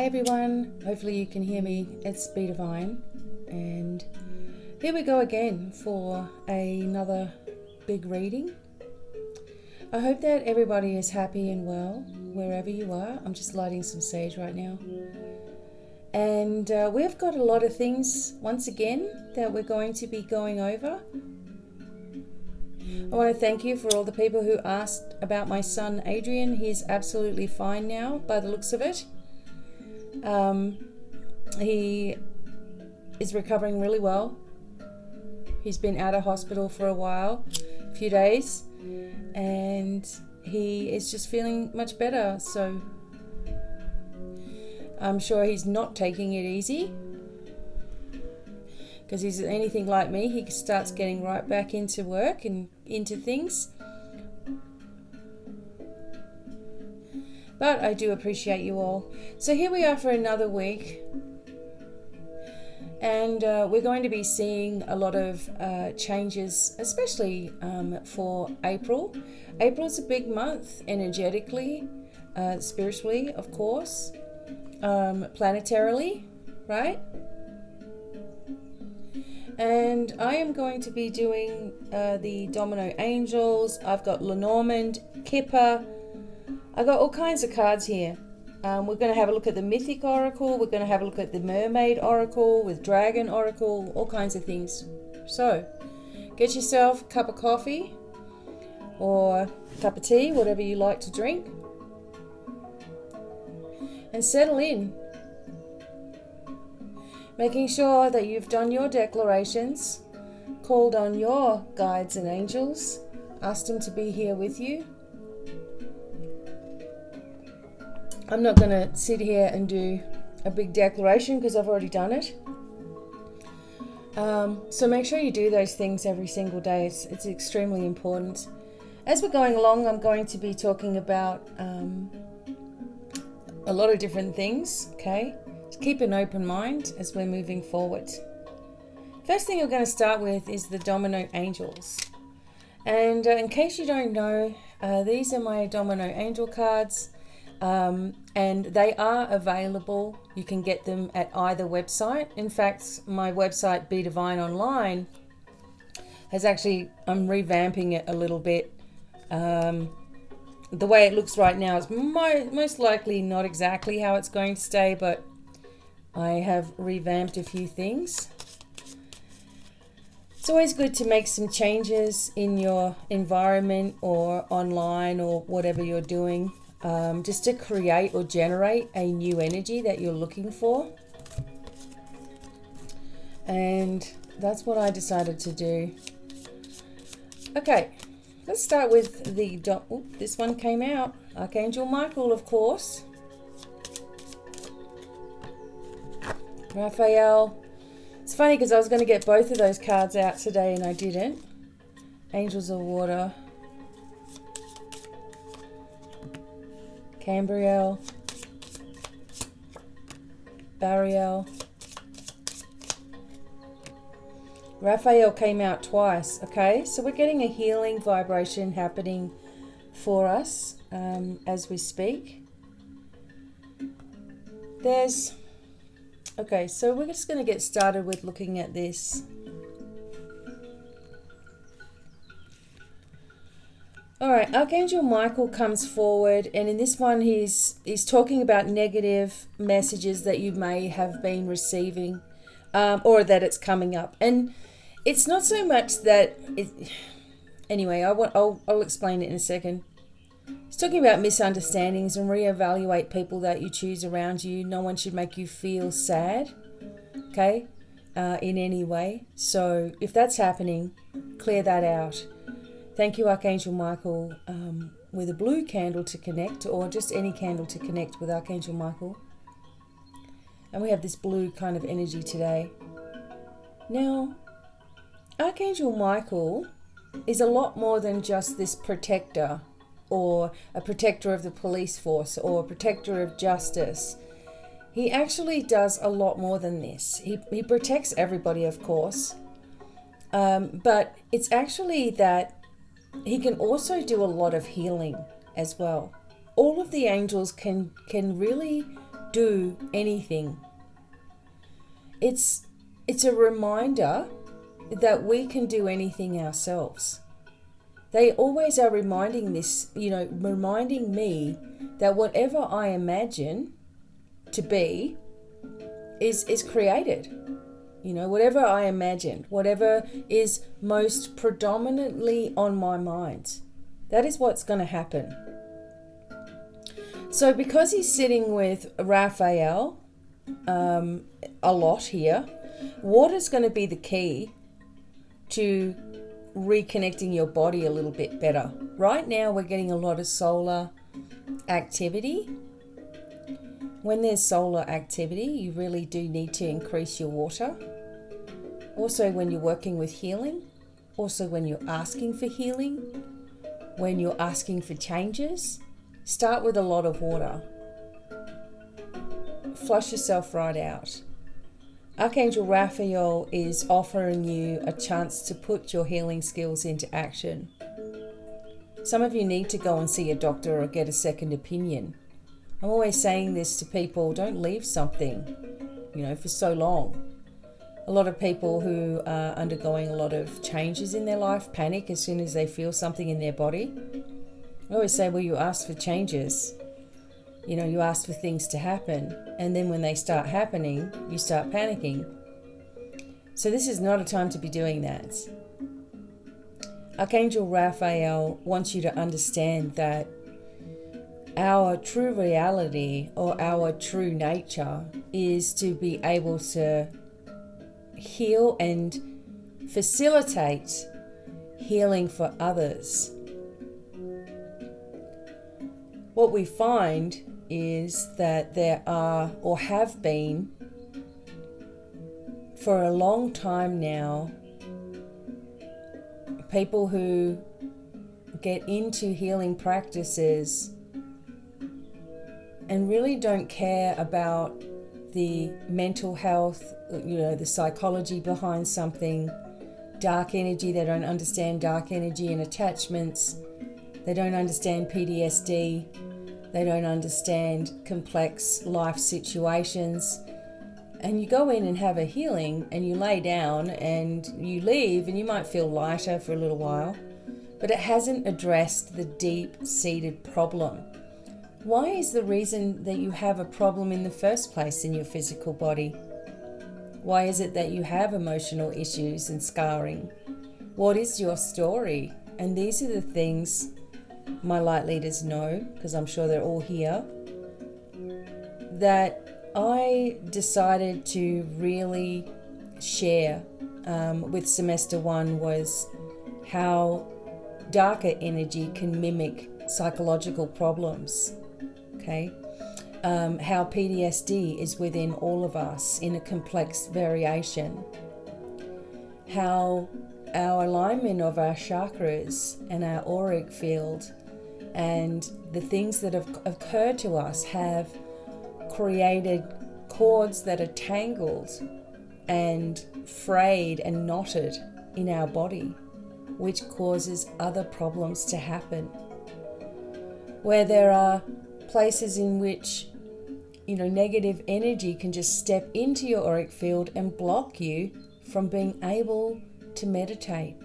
everyone, hopefully you can hear me. It's Be Divine, and here we go again for another big reading. I hope that everybody is happy and well wherever you are. I'm just lighting some sage right now, and we've got a lot of things once again that we're going to be going over. I want to thank you for all the people who asked about my son Adrian. He's absolutely fine now by the looks of it. He is recovering really well. He's been out of hospital for a few days, and he is just feeling much better. So I'm sure he's not taking it easy, because he's anything like me. He starts getting right back into work and into things. But I do appreciate you all. So here we are for another week. And we're going to be seeing a lot of changes, especially for April. April's a big month energetically, spiritually, of course, planetarily, right? And I am going to be doing the Domino Angels. I've got Lenormand, Kipper. I've got all kinds of cards here. We're going to have a look at the Mythic Oracle. We're going to have a look at the Mermaid Oracle with Dragon Oracle, all kinds of things. So, get yourself a cup of coffee or a cup of tea, whatever you like to drink, and settle in. Making sure that you've done your declarations, called on your guides and angels, asked them to be here with you. I'm not going to sit here and do a big declaration because I've already done it. So make sure you do those things every single day. It's extremely important. As we're going along, I'm going to be talking about a lot of different things, okay? Just keep an open mind as we're moving forward. First thing we're going to start with is the Domino Angels. And in case you don't know, these are my Domino Angel cards. And they are available. You can get them at either website. In fact, my website, Be Divine Online, has actually, I'm revamping it a little bit. The way it looks right now is most likely not exactly how it's going to stay, but I have revamped a few things. It's always good to make some changes in your environment or online or whatever you're doing. Just to create or generate a new energy that you're looking for. And that's what I decided to do. Okay, let's start with the this one came out. Archangel Michael, of course. Raphael. It's funny because I was going to get both of those cards out today and I didn't. Angels of Water. Cambriel, Bariel. Raphael came out twice, okay? So we're getting a healing vibration happening for us as we speak. Okay, so we're just going to get started with looking at this. All right, Archangel Michael comes forward, and in this one he's talking about negative messages that you may have been receiving, or that it's coming up. And it's not so much that anyway, I'll explain it in a second. He's talking about misunderstandings and reevaluate people that you choose around you. No one should make you feel sad, okay, in any way. So if that's happening, clear that out. Thank you, Archangel Michael, with a blue candle to connect, or just any candle to connect with Archangel Michael. And we have this blue kind of energy today. Now, Archangel Michael is a lot more than just this protector, or a protector of the police force, or a protector of justice. He actually does a lot more than this. He protects everybody, of course, but it's actually that he can also do a lot of healing as well. All of the angels can really do anything. It's a reminder that we can do anything ourselves. They always are reminding reminding me that whatever I imagine to be is created. Whatever I imagine, whatever is most predominantly on my mind, that is what's going to happen. So because he's sitting with Raphael a lot here, water's going to be the key to reconnecting your body a little bit better. Right now we're getting a lot of solar activity. When there's solar activity, you really do need to increase your water. Also when you're working with healing, also when you're asking for healing, when you're asking for changes, start with a lot of water. Flush yourself right out. Archangel Raphael is offering you a chance to put your healing skills into action. Some of you need to go and see a doctor or get a second opinion. I'm always saying this to people, don't leave something, for so long. A lot of people who are undergoing a lot of changes in their life panic as soon as they feel something in their body. I always say, well, you asked for changes. You ask for things to happen, and then when they start happening, you start panicking. So this is not a time to be doing that. Archangel Raphael wants you to understand that our true reality or our true nature is to be able to heal and facilitate healing for others. What we find is that there are, or have been for a long time now, people who get into healing practices and really don't care about the mental health, the psychology behind something, dark energy. They don't understand dark energy and attachments. They don't understand PTSD. They don't understand complex life situations. And you go in and have a healing and you lay down and you leave and you might feel lighter for a little while, but it hasn't addressed the deep-seated problem. Why is the reason that you have a problem in the first place in your physical body? Why is it that you have emotional issues and scarring? What is your story? And these are the things my light leaders know, because I'm sure they're all here, that I decided to really share with semester 1 was how darker energy can mimic psychological problems. Okay, how PTSD is within all of us in a complex variation. How our alignment of our chakras and our auric field and the things that have occurred to us have created cords that are tangled and frayed and knotted in our body, which causes other problems to happen. Where there are places in which negative energy can just step into your auric field and block you from being able to meditate.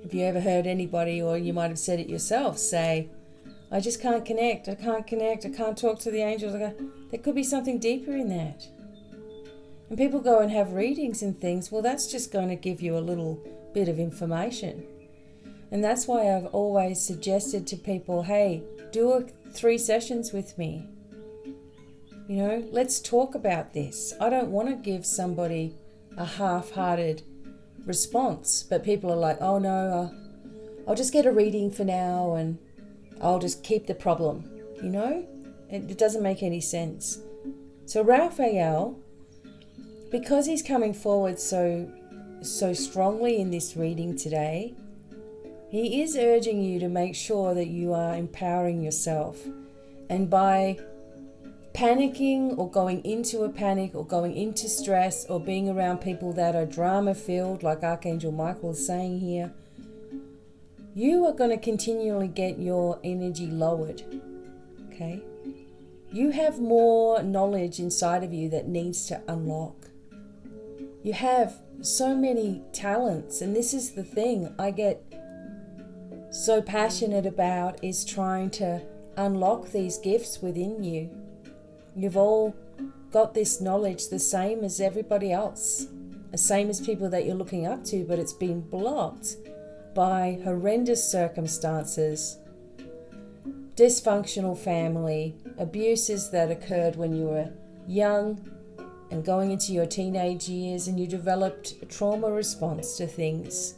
Have you ever heard anybody, or you might have said it yourself, say, I just can't connect, I can't talk to the angels. There could be something deeper in that. And people go and have readings and things, well, that's just going to give you a little bit of information. And that's why I've always suggested to people, hey, do 3 sessions with me. Let's talk about this. I don't want to give somebody a half-hearted response, but people are like, oh no, I'll just get a reading for now and I'll just keep the problem. It doesn't make any sense. So Raphael, because he's coming forward so strongly in this reading today, he is urging you to make sure that you are empowering yourself. And by panicking or going into a panic or going into stress or being around people that are drama-filled, like Archangel Michael is saying here, you are going to continually get your energy lowered, okay? You have more knowledge inside of you that needs to unlock. You have so many talents, and this is the thing I get so passionate about, is trying to unlock these gifts within you. You've all got this knowledge the same as everybody else, the same as people that you're looking up to, but it's been blocked by horrendous circumstances, dysfunctional family, abuses that occurred when you were young and going into your teenage years, and you developed a trauma response to things.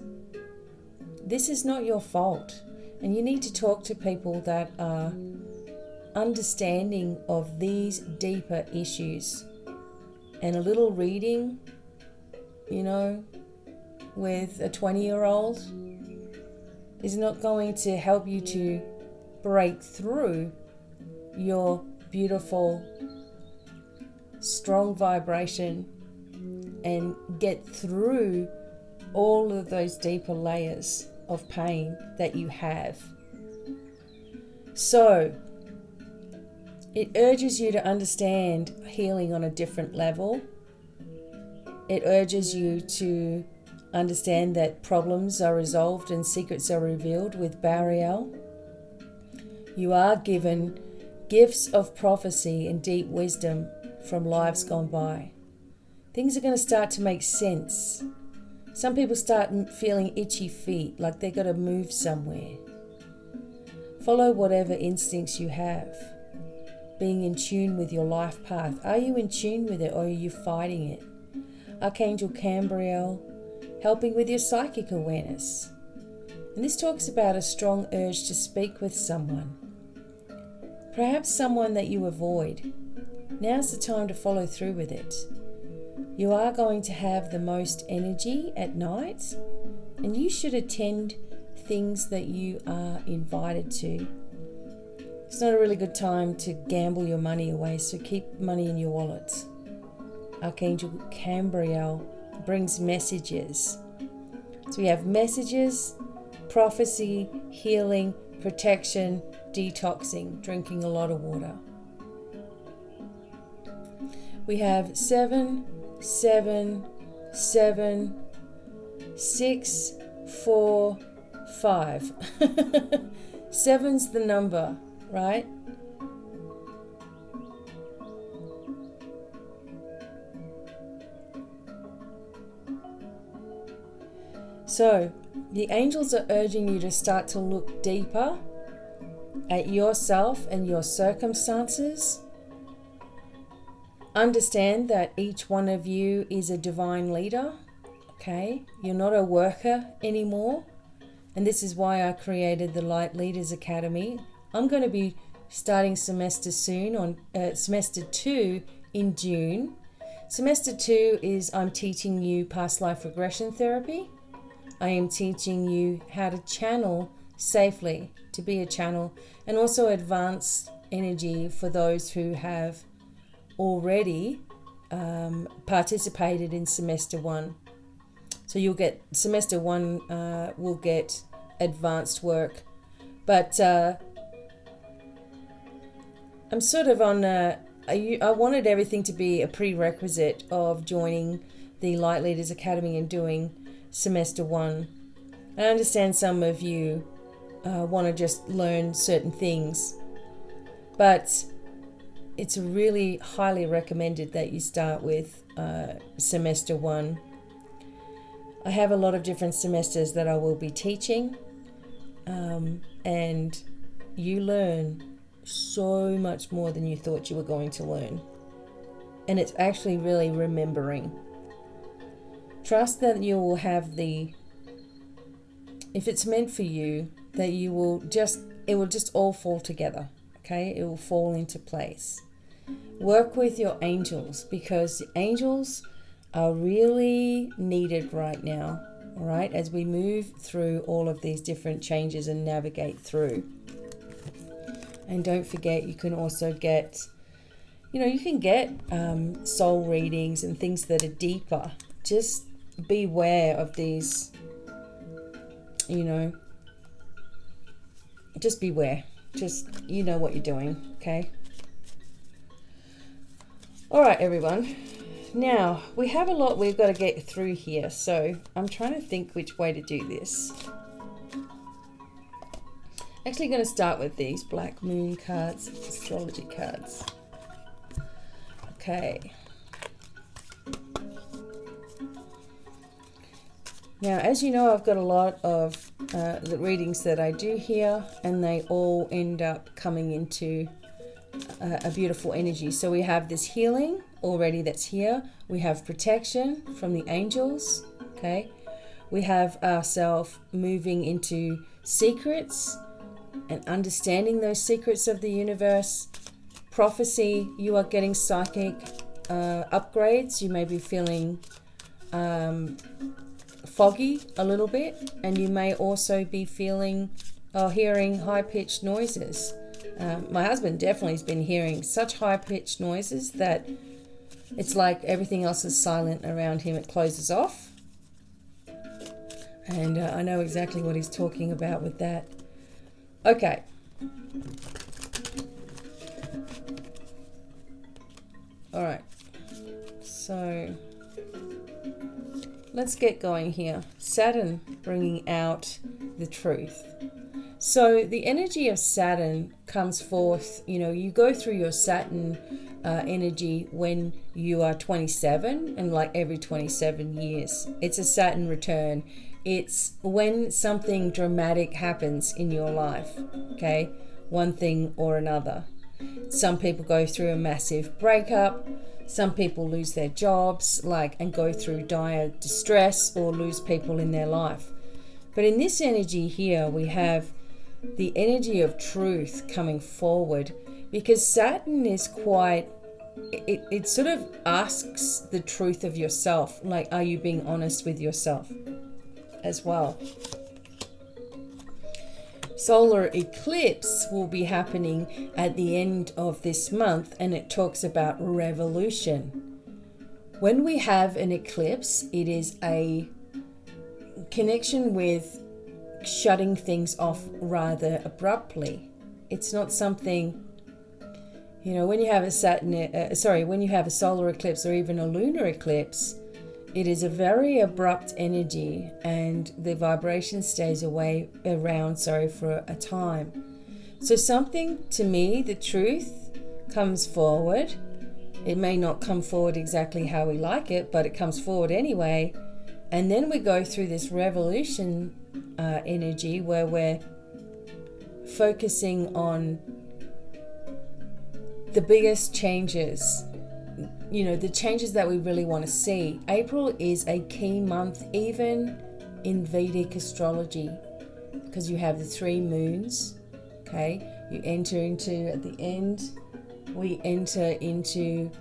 This is not your fault, and you need to talk to people that are understanding of these deeper issues. And a little reading, with a 20-year-old is not going to help you to break through your beautiful, strong vibration and get through all of those deeper layers of pain that you have. So, it urges you to understand healing on a different level. It urges you to understand that problems are resolved and secrets are revealed with Bariel. You are given gifts of prophecy and deep wisdom from lives gone by. Things are going to start to make sense. Some people start feeling itchy feet, like they've got to move somewhere. Follow whatever instincts you have. Being in tune with your life path. Are you in tune with it, or are you fighting it? Archangel Cambriel, helping with your psychic awareness. And this talks about a strong urge to speak with someone. Perhaps someone that you avoid. Now's the time to follow through with it. You are going to have the most energy at night, and you should attend things that you are invited to. It's not a really good time to gamble your money away, so keep money in your wallet. Archangel Cambriel brings messages. So we have messages, prophecy, healing, protection, detoxing, drinking a lot of water. We have 7, 7, 7, 6, 4, 5. 7's the number, right? So, the angels are urging you to start to look deeper at yourself and your circumstances. Understand that each one of you is a divine leader, okay? You're not a worker anymore. And this is why I created the Light Leaders Academy. I'm going to be starting semester soon on semester 2 in June. Semester 2 is I'm teaching you past life regression therapy. I am teaching you how to channel safely, to be a channel, and also advanced energy for those who have already participated in semester 1. So you'll get semester 1 will get advanced work, but I'm sort of on I wanted everything to be a prerequisite of joining the Light Leaders Academy and doing semester 1. I understand some of you want to just learn certain things, but it's really highly recommended that you start with semester 1. I have a lot of different semesters that I will be teaching, and you learn so much more than you thought you were going to learn. And it's actually really remembering. Trust that you will have if it's meant for you, that it will just all fall together, okay? It will fall into place. Work with your angels, because the angels are really needed right now, all right, as we move through all of these different changes and navigate through. And don't forget, you can also get, you can get soul readings and things that are deeper. Just beware of these, just beware. Just, what you're doing, okay? All right, everyone. Now, we have a lot we've got to get through here, so I'm trying to think which way to do this. Actually going to start with these Black Moon cards, astrology cards. Okay. Now, as you know, I've got a lot of the readings that I do here, and they all end up coming into a beautiful energy. So we have this healing already that's here. We have protection from the angels, okay? We have ourselves moving into secrets and understanding those secrets of the universe. Prophecy, you are getting psychic upgrades. You may be feeling foggy a little bit, and you may also be feeling or hearing high-pitched noises. My husband definitely has been hearing such high-pitched noises that it's like everything else is silent around him. It closes off. And I know exactly what he's talking about with that. Okay. All right. So let's get going here. Saturn bringing out the truth. So the energy of Saturn comes forth, you go through your Saturn energy when you are 27, and like every 27 years. It's a Saturn return. It's when something dramatic happens in your life, okay? One thing or another. Some people go through a massive breakup. Some people lose their jobs, and go through dire distress or lose people in their life. But in this energy here, we have the energy of truth coming forward, because Saturn is it sort of asks the truth of yourself. Are you being honest with yourself as well? Solar eclipse will be happening at the end of this month, and it talks about revolution. When we have an eclipse, it is a connection with shutting things off rather abruptly. It's not something, when you have when you have a solar eclipse or even a lunar eclipse, it is a very abrupt energy, and the vibration stays around for a time. So something, to me, the truth comes forward. It may not come forward exactly how we like it, but it comes forward anyway. And then we go through this revolution energy where we're focusing on the biggest changes, the changes that we really want to see. April is a key month even in Vedic astrology, because you have the 3 moons, okay? You enter into, at the end, we enter into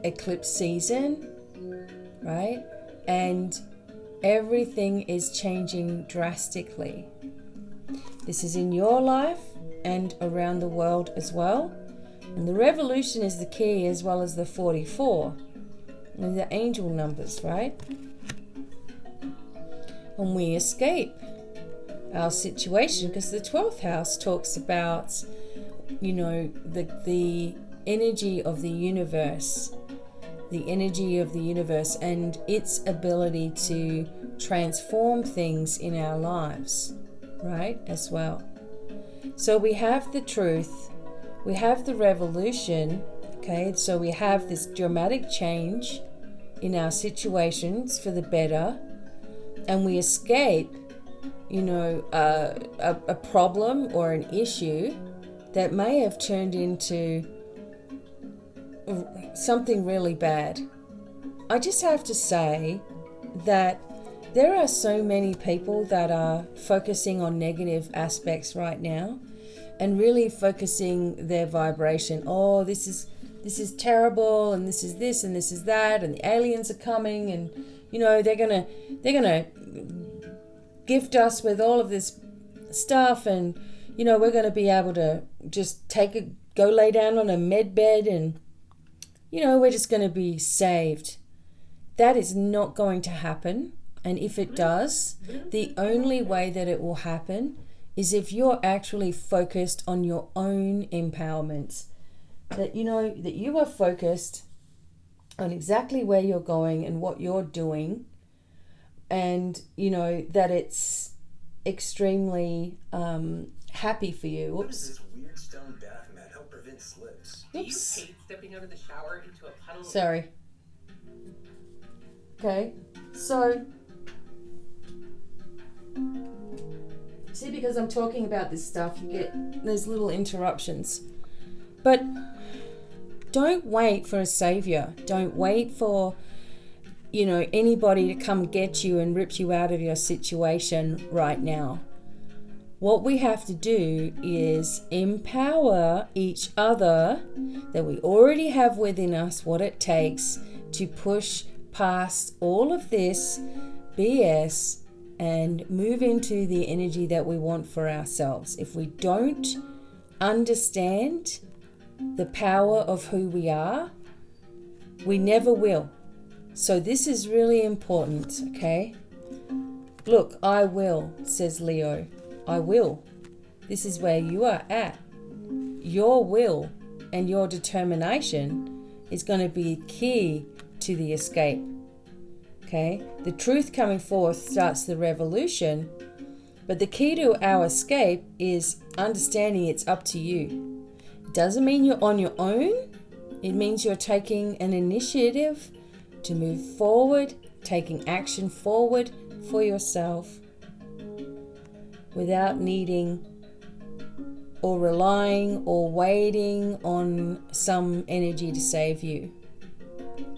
eclipse season, right? And everything is changing drastically. This is in your life and around the world as well. And the revolution is the key, as well as the 44 and the angel numbers, right? And we escape our situation, because the 12th house talks about, the energy of the universe. The energy of the universe and its ability to transform things in our lives, right, as well. So we have the truth, we have the revolution, okay? So we have this dramatic change in our situations for the better, and we escape, a problem or an issue that may have turned into something really bad. I just have to say that there are so many people that are focusing on negative aspects right now and really focusing their vibration. Oh, this is terrible, and this is this and this is that, and the aliens are coming, and they're gonna gift us with all of this stuff, and we're gonna be able to just go lay down on a med bed, and we're just going to be saved. That is not going to happen. And if it does, the only way that it will happen is if you're actually focused on your own empowerment. That you are focused on exactly where you're going and what you're doing, and that it's extremely happy for you. What is this weird stone bath mat? Help prevent slips. Do you hate stepping out of the shower into a puddle? Sorry. Okay, so see, because I'm talking about this stuff, you get those little interruptions. But don't wait for a savior. Don't wait for anybody to come get you and rip you out of your situation right now. What we have to do is empower each other, that we already have within us what it takes to push past all of this BS and move into the energy that we want for ourselves. If we don't understand the power of who we are, we never will. So this is really important, okay? Look, I will, says Leo. I will. This is where you are at. Your will and your determination is going to be key to the escape. Okay? The truth coming forth starts the revolution, but the key to our escape is understanding it's up to you. It doesn't mean you're on your own. It means you're taking an initiative to move forward, taking action forward for yourself without needing or relying or waiting on some energy to save you.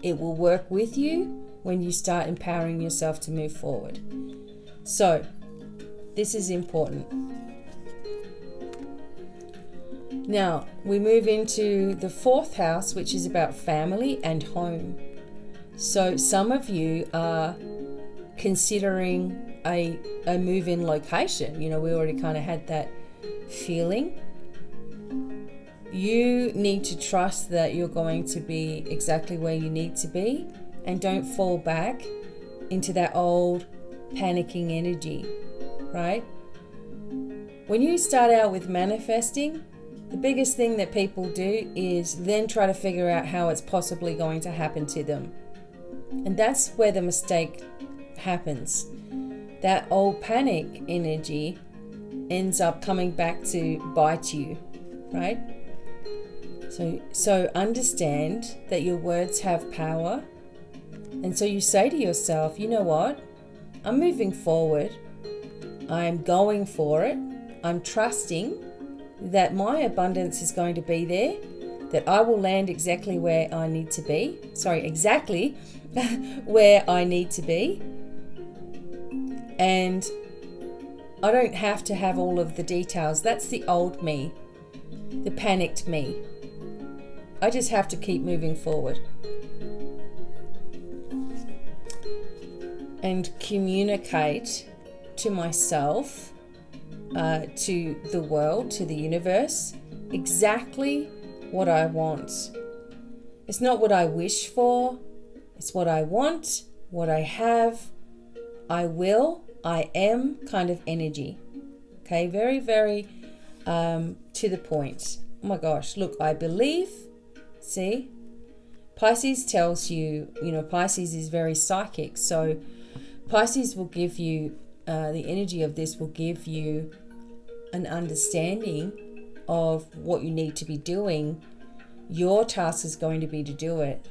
It will work with you when you start empowering yourself to move forward. So, this is important. Now, we move into the 4th house, which is about family and home. So, some of you are considering a move-in location. We already kind of had that feeling. You need to trust that you're going to be exactly where you need to be, and don't fall back into that old panicking energy, right? When you start out with manifesting, the biggest thing that people do is then try to figure out how it's possibly going to happen to them. And that's where the mistake happens. That old panic energy ends up coming back to bite you, right? So understand that your words have power. And so you say to yourself, you know what? I'm moving forward. I'm going for it. I'm trusting that my abundance is going to be there, that I will land exactly where I need to be. Exactly where I need to be. And I don't have to have all of the details. That's the old me, the panicked me. I just have to keep moving forward and communicate to myself, to the world, to the universe, exactly what I want. It's not what I wish for, it's what I want, what I have, I will, I am kind of energy. Okay, very, very to the point. Oh my gosh, look, I believe. See? Pisces tells you, Pisces is very psychic. So Pisces will give you, the energy of this will give you an understanding of what you need to be doing. Your task is going to be to do it.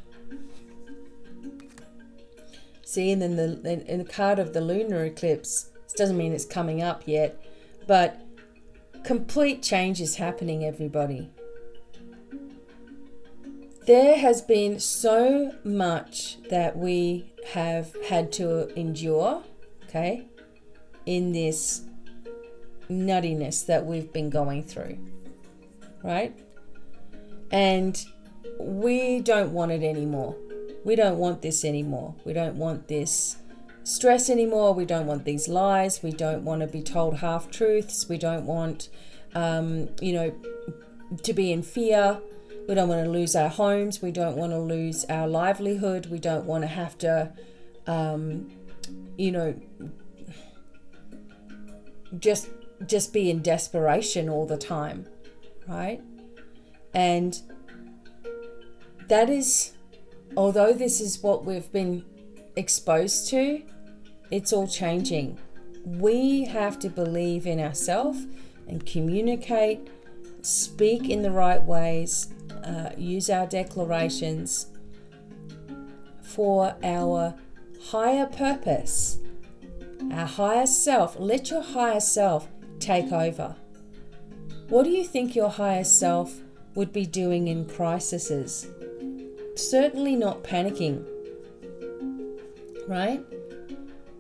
See, and then in the card of the lunar eclipse, this doesn't mean it's coming up yet, but complete change is happening, everybody. There has been so much that we have had to endure, okay, in this nuttiness that we've been going through, right? And we don't want it anymore. We don't want this anymore. We don't want this stress anymore. We don't want these lies. We don't want to be told half-truths. We don't want, to be in fear. We don't want to lose our homes. We don't want to lose our livelihood. We don't want to have to, just be in desperation all the time, right? And that is although this is what we've been exposed to, it's all changing. We have to believe in ourselves and communicate, speak in the right ways, use our declarations for our higher purpose, our higher self. Let your higher self take over. What do you think your higher self would be doing in crises? Certainly not panicking, right?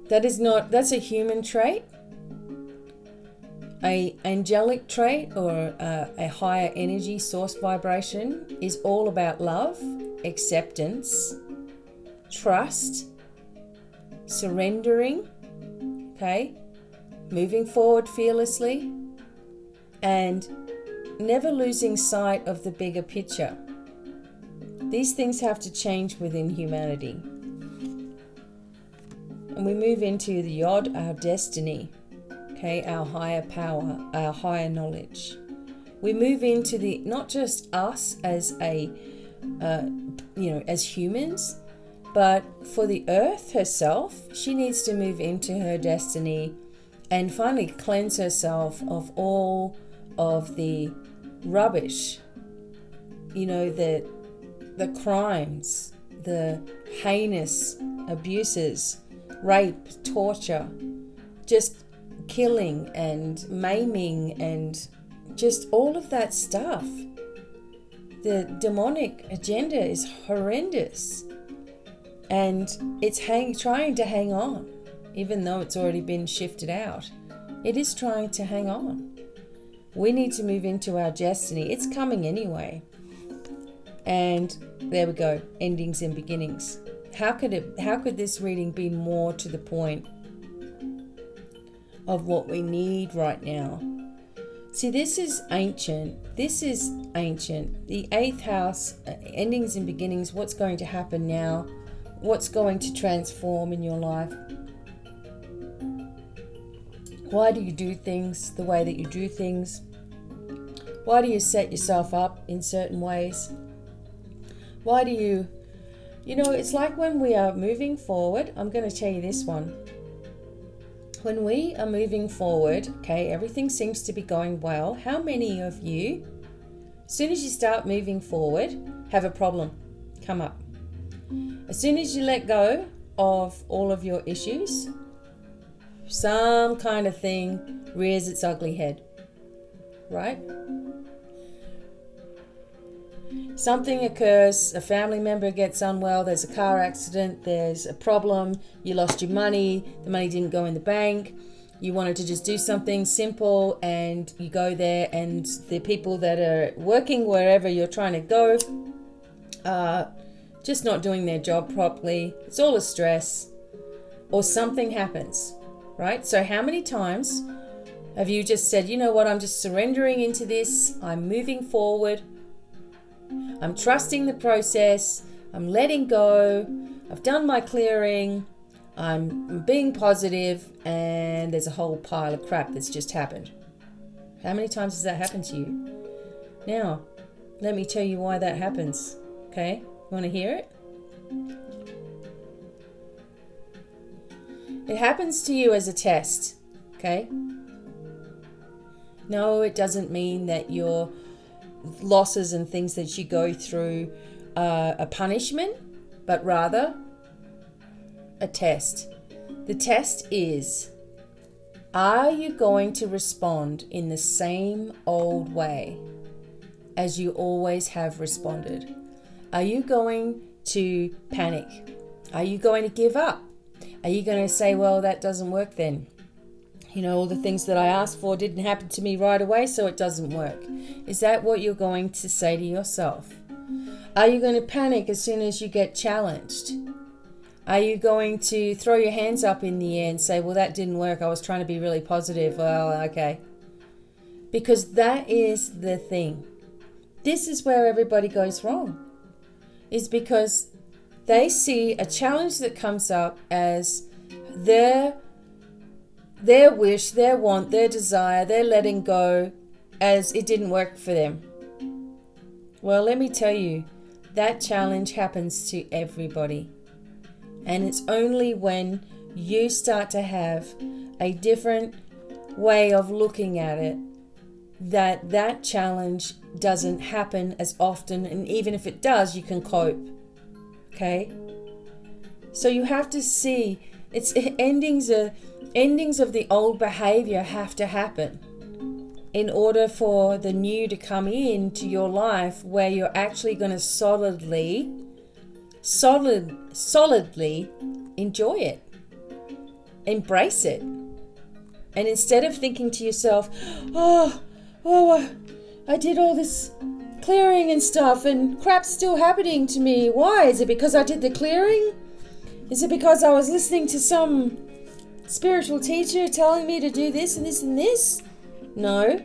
That's a human trait. A angelic trait or a higher energy source vibration is all about love, acceptance, trust, surrendering, okay, moving forward fearlessly, and never losing sight of the bigger picture. These things have to change within humanity. And we move into the yod, our destiny, okay, our higher power, our higher knowledge. We move into the, not just us as as humans, but for the earth herself. She needs to move into her destiny and finally cleanse herself of all of the rubbish, the crimes, the heinous abuses, rape, torture, just killing and maiming and just all of that stuff. The demonic agenda is horrendous, and it's trying to hang on, even though it's already been shifted out. It is trying to hang on. We need to move into our destiny. It's coming anyway. And there we go, endings and beginnings. How could this reading be more to the point of what we need right now? See, this is ancient. The 8th house, endings and beginnings, what's going to happen now? What's going to transform in your life? Why do you do things the way that you do things? Why do you set yourself up in certain ways? Why do you... it's like when we are moving forward, I'm going to tell you this one. When we are moving forward, okay, everything seems to be going well. How many of you, as soon as you start moving forward, have a problem come up? As soon as you let go of all of your issues, some kind of thing rears its ugly head, right? Something occurs, a family member gets unwell, there's a car accident, there's a problem, you lost your money, the money didn't go in the bank, you wanted to just do something simple, and you go there and the people that are working wherever you're trying to go are just not doing their job properly. It's all a stress, or something happens, right? So how many times have you just said, you know what, I'm just surrendering into this, I'm moving forward, I'm trusting the process, I'm letting go, I've done my clearing, I'm being positive, and there's a whole pile of crap that's just happened. How many times has that happened to you? Now, let me tell you why that happens, okay? You want to hear it? It happens to you as a test, okay? No, it doesn't mean that your losses and things that you go through are a punishment, but rather a test. The test is, are you going to respond in the same old way as you always have responded? Are you going to panic? Are you going to give up? Are you going to say, well, that doesn't work then? All the things that I asked for didn't happen to me right away, so it doesn't work. Is that what you're going to say to yourself? Are you going to panic as soon as you get challenged? Are you going to throw your hands up in the air and say, well, that didn't work, I was trying to be really positive, well, okay. Because that is the thing. This is where everybody goes wrong, is because they see a challenge that comes up as their wish, their want, their desire, their letting go, as it didn't work for them. Well, let me tell you, that challenge happens to everybody. And it's only when you start to have a different way of looking at it that that challenge doesn't happen as often, and even if it does, you can cope. Okay? So you have to see it's endings of the old behavior have to happen in order for the new to come into your life, where you're actually going to solidly enjoy it, embrace it. And instead of thinking to yourself, oh, I did all this clearing and stuff and crap's still happening to me. Why? Is it because I did the clearing? Is it because I was listening to some spiritual teacher telling me to do this and this and this? No,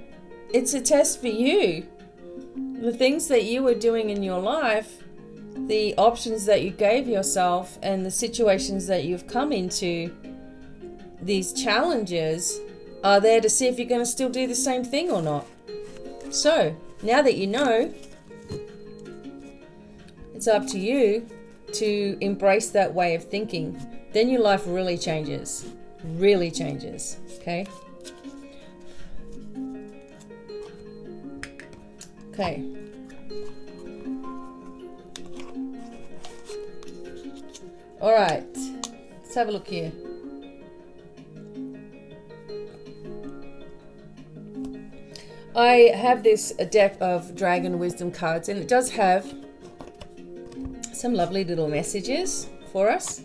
it's a test for you. The things that you were doing in your life, the options that you gave yourself, and the situations that you've come into, these challenges are there to see if you're going to still do the same thing or not. So, now that you know, it's up to you to embrace that way of thinking. Then your life really changes. Really changes. Okay? Okay. All right. Let's have a look here. I have this deck of Dragon Wisdom cards, and it does have some lovely little messages for us.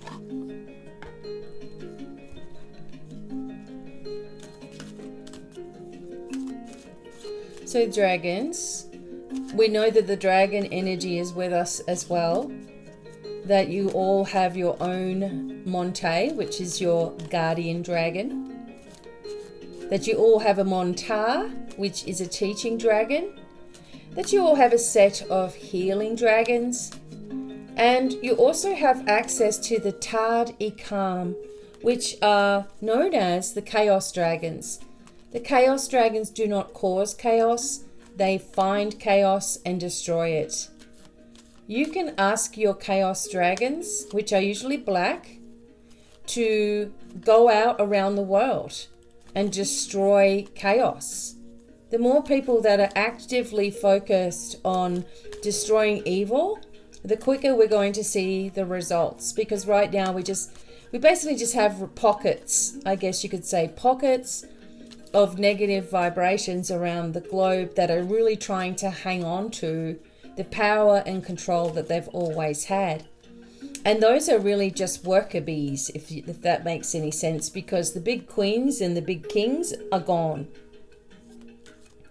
So dragons, we know that the dragon energy is with us as well, that you all have your own Monte, which is your guardian dragon, that you all have a Montar, which is a teaching dragon, that you all have a set of healing dragons, and you also have access to the Tad-i-Kam, which are known as the chaos dragons. The chaos dragons do not cause chaos, they find chaos and destroy it. You can ask your chaos dragons, which are usually black, to go out around the world and destroy chaos. The more people that are actively focused on destroying evil, the quicker we're going to see the results. Because right now we basically just have pockets, I guess you could say, pockets of negative vibrations around the globe that are really trying to hang on to the power and control that they've always had. And those are really just worker bees, if that makes any sense, because the big queens and the big kings are gone.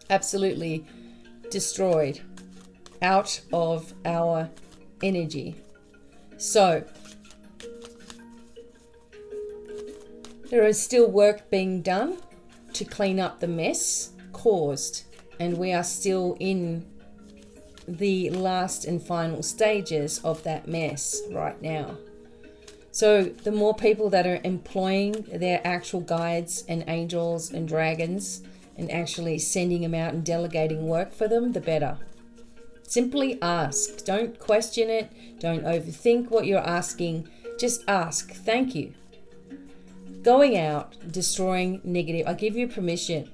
Absolutely destroyed, out of our energy. So there is still work being done to clean up the mess caused, and we are still in the last and final stages of that mess right now. So the more people that are employing their actual guides and angels and dragons and actually sending them out and delegating work for them, the better. Simply ask. Don't question it. Don't overthink what you're asking. Just ask. Thank you. Going out, destroying negative. I give you permission.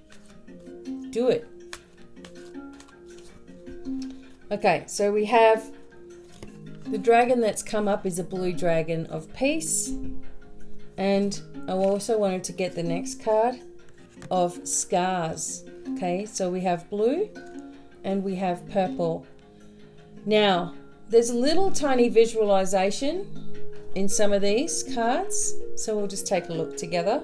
Do it. Okay, so we have the dragon that's come up is a blue dragon of peace. And I also wanted to get the next card of scars. Okay, so we have blue and we have purple. Now, there's a little tiny visualization in some of these cards. So we'll just take a look together.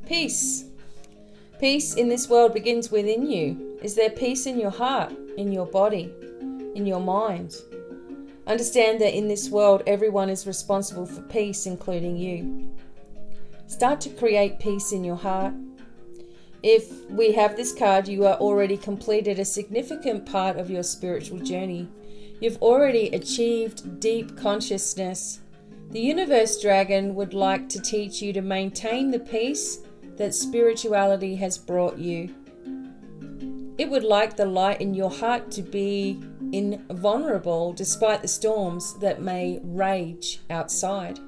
Peace. Peace in this world begins within you. Is there peace in your heart, in your body, in your mind? Understand that in this world, everyone is responsible for peace, including you. Start to create peace in your heart. If we have this card, you are already completed a significant part of your spiritual journey. You've already achieved deep consciousness. The universe dragon would like to teach you to maintain the peace that spirituality has brought you. It would like the light in your heart to be invulnerable despite the storms that may rage outside.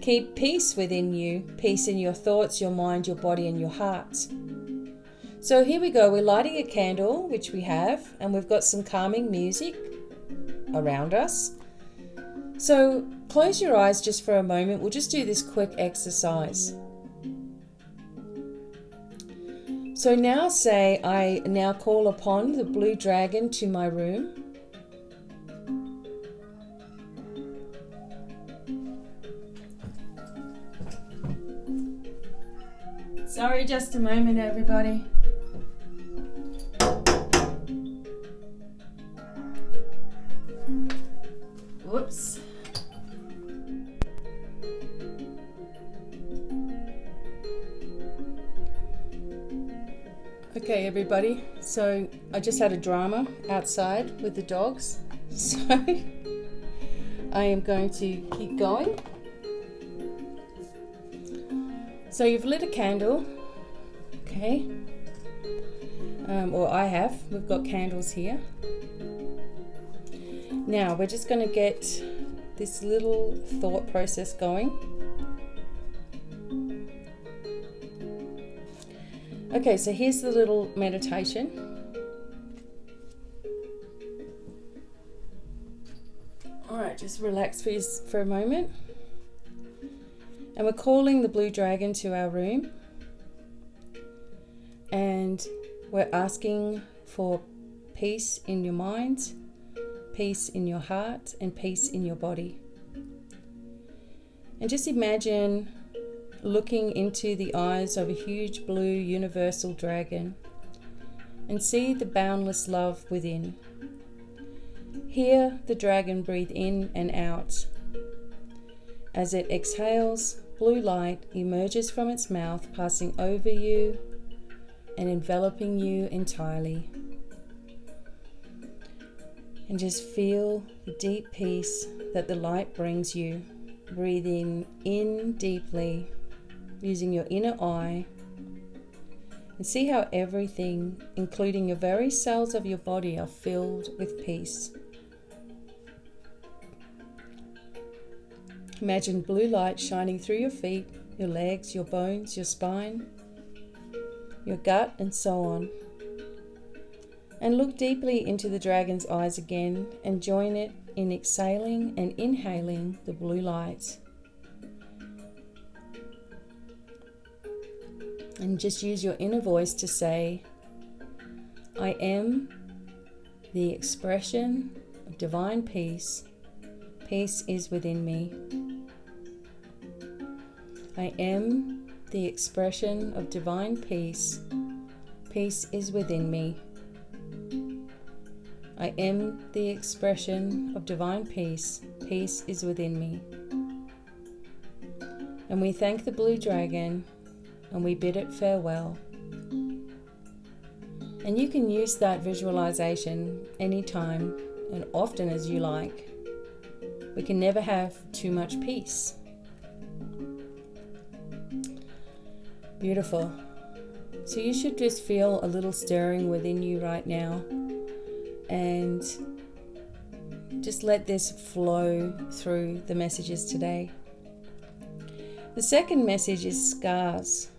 Keep peace within you, peace in your thoughts, your mind, your body, and your heart. So here we go. We're lighting a candle, which we have, and we've got some calming music around us. So close your eyes just for a moment. We'll just do this quick exercise. So now say, I now call upon the blue dragon to my room. Sorry, just a moment, everybody. Whoops. Okay, everybody. So I just had a drama outside with the dogs. So I am going to keep going. So you've lit a candle, okay, or I have. We've got candles here. Now we're just going to get this little thought process going. Okay, so here's the little meditation. All right, just relax for a moment. And we're calling the blue dragon to our room, and we're asking for peace in your mind, peace in your heart, and peace in your body. And just imagine looking into the eyes of a huge blue universal dragon and see the boundless love within. Hear the dragon breathe in and out. As it exhales, blue light emerges from its mouth, passing over you and enveloping you entirely. And just feel the deep peace that the light brings you. Breathing in deeply, using your inner eye, and see how everything, including your very cells of your body, are filled with peace. Imagine blue light shining through your feet, your legs, your bones, your spine, your gut, and so on. And look deeply into the dragon's eyes again and join it in exhaling and inhaling the blue light. And just use your inner voice to say, I am the expression of divine peace. Peace is within me. I am the expression of divine peace. Peace is within me. I am the expression of divine peace. Peace is within me. And we thank the blue dragon and we bid it farewell. And you can use that visualization anytime and often as you like. We can never have too much peace. Beautiful. So you should just feel a little stirring within you right now, and just let this flow through the messages today. The second message is scars.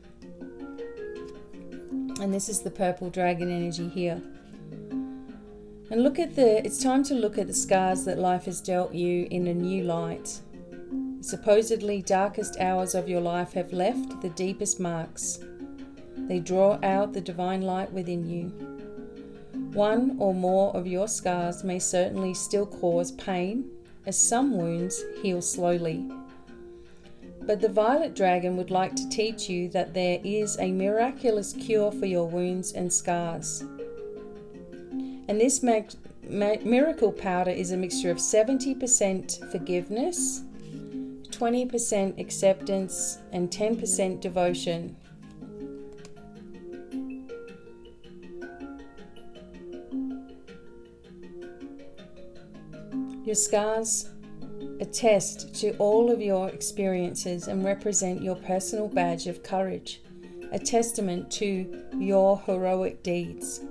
And this is the purple dragon energy here. And it's time to look at the scars that life has dealt you in a new light. The supposedly darkest hours of your life have left the deepest marks. They draw out the divine light within you. One or more of your scars may certainly still cause pain, as some wounds heal slowly. But the violet dragon would like to teach you that there is a miraculous cure for your wounds and scars. And this miracle powder is a mixture of 70% forgiveness, 20% acceptance, and 10% devotion. Your scars attest to all of your experiences and represent your personal badge of courage. a testament to your heroic deeds.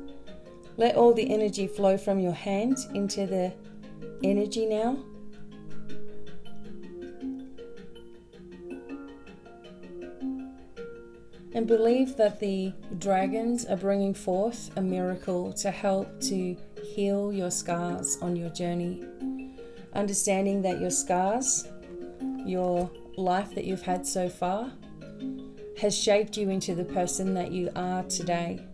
Let all the energy flow from your hand into the energy now. And believe that the dragons are bringing forth a miracle to help to heal your scars on your journey. Understanding that your scars, your life that you've had so far, has shaped you into the person that you are today.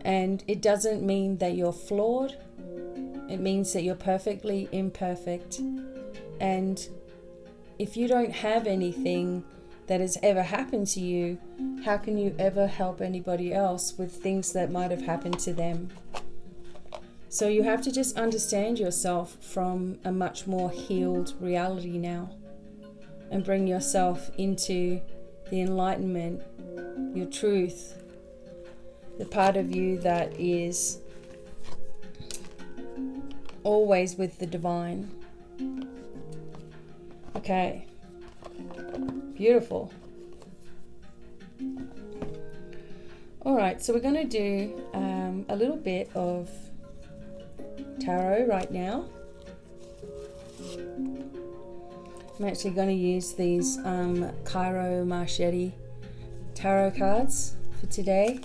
And it doesn't mean that you're flawed. It means that you're perfectly imperfect. And if you don't have anything that has ever happened to you, how can you ever help anybody else with things that might have happened to them? So you have to just understand yourself from a much more healed reality now, and bring yourself into the enlightenment, your truth, the part of you that is always with the divine. Okay. Beautiful. All right, so we're going to do a little bit of tarot right now. I'm actually going to use these Cairo Marchetti tarot cards for today.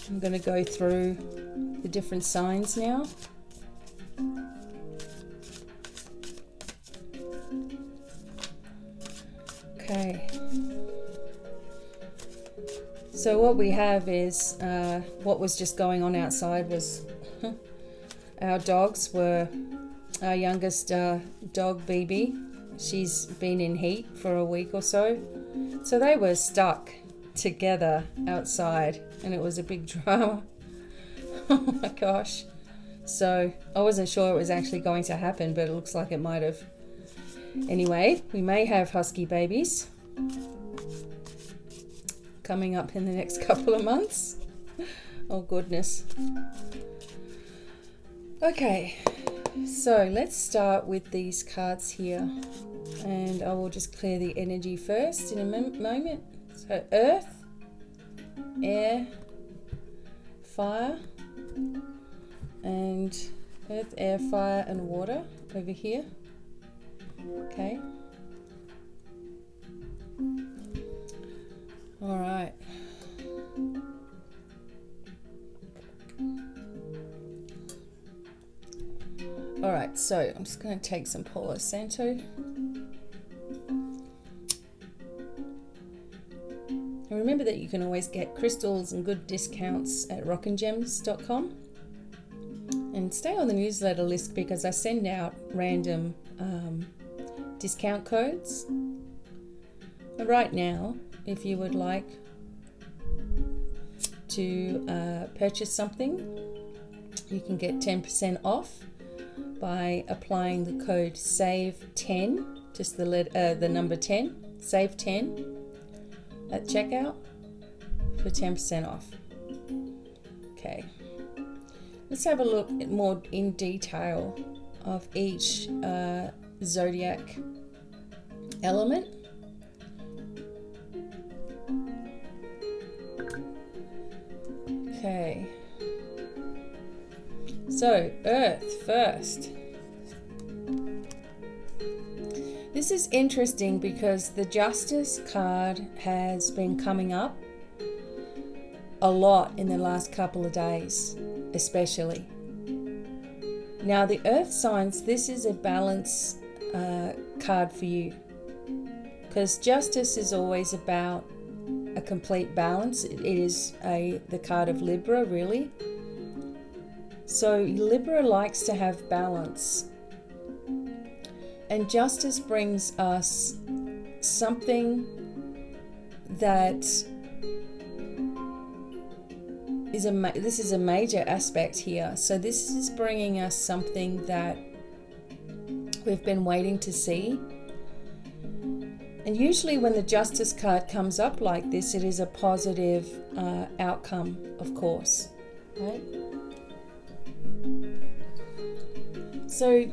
I'm going to go through the different signs now. Okay, so what we have is what was just going on outside was our dogs were, our youngest dog BB, she's been in heat for a week or so, so they were stuck together outside and it was a big drama. Oh my gosh, so I wasn't sure it was actually going to happen, but it looks like it might have. Anyway, we may have husky babies coming up in the next couple of months. Oh goodness. Okay, so let's start with these cards here, and I will just clear the energy first in a moment. So earth, air, fire, and earth, air, fire, and water over here. Okay. All right. All right, so I'm just going to take some Palo Santo. And remember that you can always get crystals and good discounts at rockandgems.com. And stay on the newsletter list because I send out random discount codes. And right now, if you would like to purchase something, you can get 10% off by applying the code SAVE10, just the number 10, SAVE10 at checkout for 10% off. Okay, let's have a look at more in detail of each zodiac element. Okay, so Earth first. This is interesting because the Justice card has been coming up a lot in the last couple of days, especially. Now the Earth signs, this is a balance card for you, because Justice is always about a complete balance. It is the card of Libra, really. So Libra likes to have balance, and Justice brings us something that is this is a major aspect here. So this is bringing us something that we've been waiting to see. And usually when the Justice card comes up like this, it is a positive outcome, of course, right? So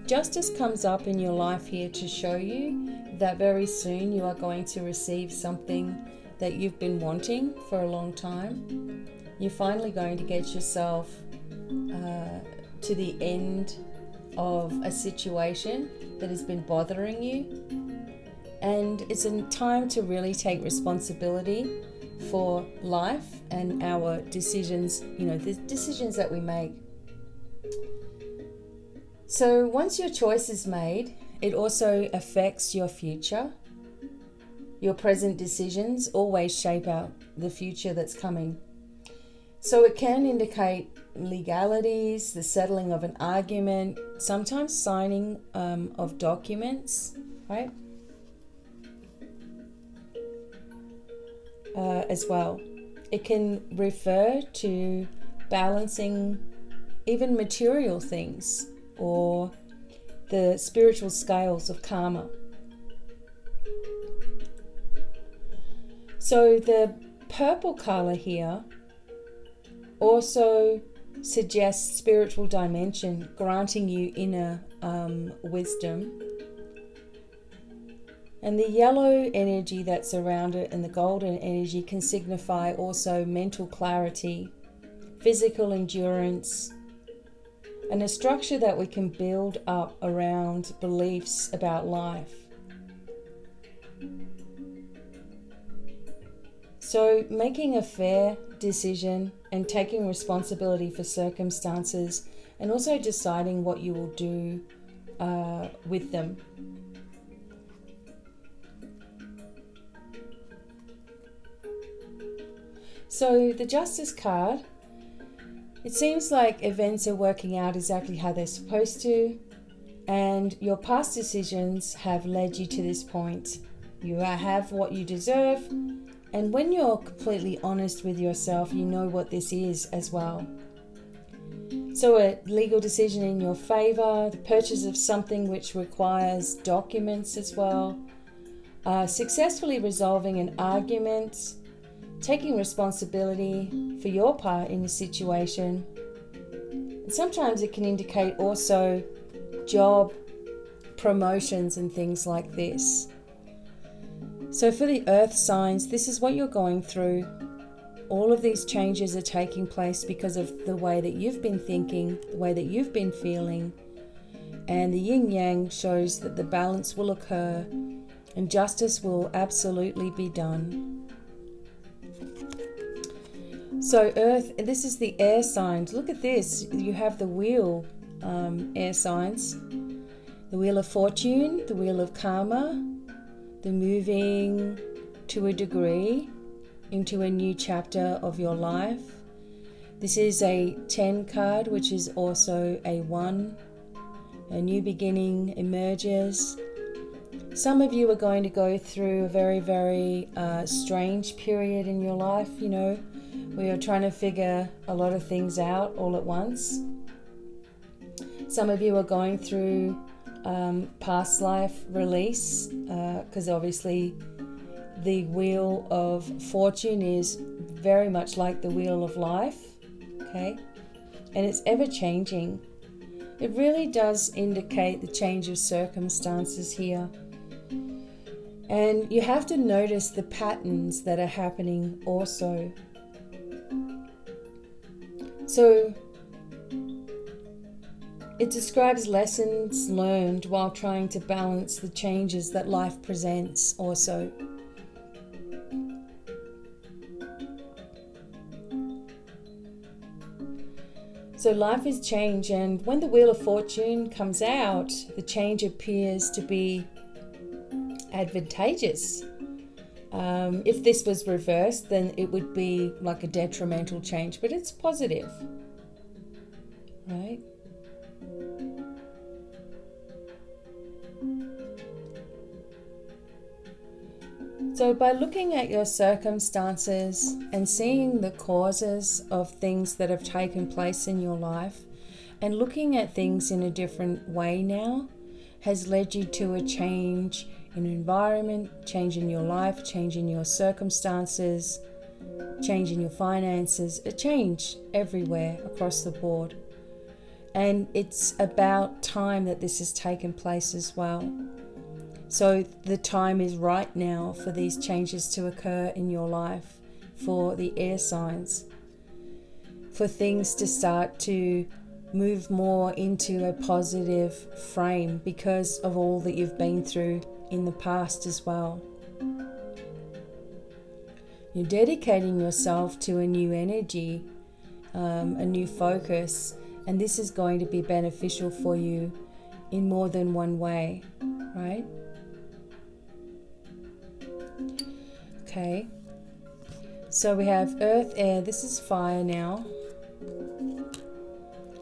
Justice comes up in your life here to show you that very soon you are going to receive something that you've been wanting for a long time. You're finally going to get yourself to the end of a situation that has been bothering you. And it's a time to really take responsibility for life and our decisions, the decisions that we make. So once your choice is made, it also affects your future. Your present decisions always shape out the future that's coming. So it can indicate legalities, the settling of an argument, sometimes signing of documents, right? As well. It can refer to balancing even material things or the spiritual scales of karma. So the purple color here also suggests spiritual dimension, granting you inner wisdom. And the yellow energy that's around it and the golden energy can signify also mental clarity, physical endurance, and a structure that we can build up around beliefs about life. So making a fair decision and taking responsibility for circumstances, and also deciding what you will do with them. So the Justice card, it seems like events are working out exactly how they're supposed to, and your past decisions have led you to this point. You have what you deserve, and when you're completely honest with yourself, you know what this is as well. So a legal decision in your favor, the purchase of something which requires documents as well, successfully resolving an argument, taking responsibility for your part in the situation. And sometimes it can indicate also job promotions and things like this. So for the earth signs, this is what you're going through. All of these changes are taking place because of the way that you've been thinking, the way that you've been feeling. And the yin yang shows that the balance will occur and justice will absolutely be done. So earth, this is the air signs. Look at this. You have the wheel air signs. The wheel of fortune, the wheel of karma, the moving to a degree into a new chapter of your life. This is a 10 card, which is also a 1. A new beginning emerges. Some of you are going to go through a very, very strange period in your life, where you're trying to figure a lot of things out all at once. Some of you are going through past life release, because obviously the wheel of fortune is very much like the wheel of life, okay? And it's ever changing. It really does indicate the change of circumstances here. And you have to notice the patterns that are happening also. So it describes lessons learned while trying to balance the changes that life presents also. So life is change, and when the Wheel of Fortune comes out, the change appears to be advantageous. If this was reversed, then it would be like a detrimental change, but it's positive, right? So by looking at your circumstances and seeing the causes of things that have taken place in your life and looking at things in a different way now has led you to a change in environment, change in your life, change in your circumstances, change in your finances, a change everywhere across the board. And it's about time that this has taken place as well. So the time is right now for these changes to occur in your life, for the air signs, for things to start to move more into a positive frame because of all that you've been through in the past as well. You're dedicating yourself to a new energy, a new focus, and this is going to be beneficial for you in more than one way, right? Okay, so we have earth, air, this is fire now.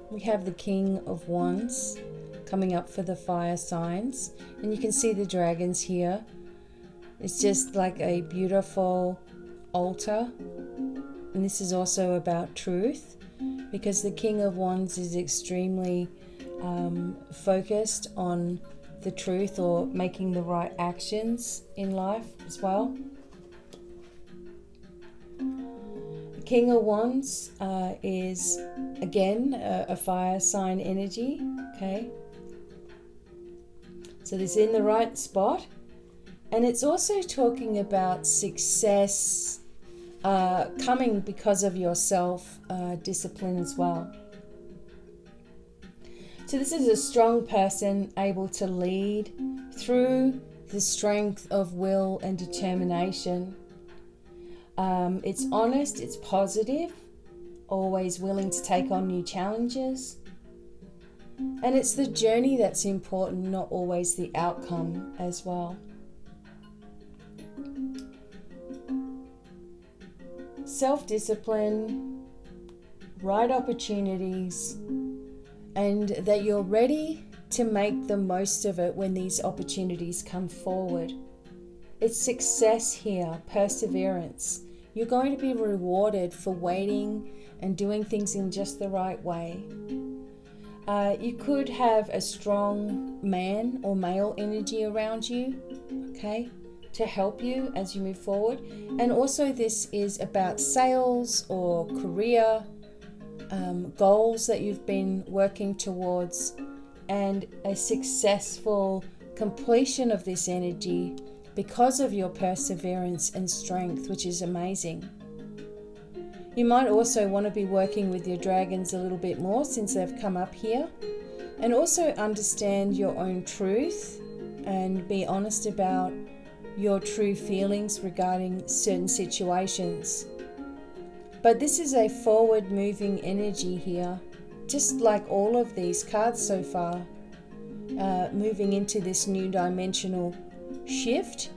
We have the King of Wands coming up for the fire signs, and you can see the dragons here. It's just like a beautiful altar, and this is also about truth, because the King of Wands is extremely focused on the truth or making the right actions in life as well. The King of Wands is again a fire sign energy. Okay, so this is in the right spot, and it's also talking about success coming because of your self discipline as well. So this is a strong person able to lead through the strength of will and determination. It's honest, it's positive, always willing to take on new challenges. And it's the journey that's important, not always the outcome as well. Self-discipline, right opportunities, and that you're ready to make the most of it when these opportunities come forward. It's success here, perseverance. You're going to be rewarded for waiting and doing things in just the right way. You could have a strong man or male energy around you, okay, to help you as you move forward. And also this is about sales or career goals that you've been working towards, and a successful completion of this energy because of your perseverance and strength, which is amazing. You might also want to be working with your dragons a little bit more since they've come up here, and also understand your own truth and be honest about your true feelings regarding certain situations. But this is a forward moving energy here, just like all of these cards so far, moving into this new dimensional shift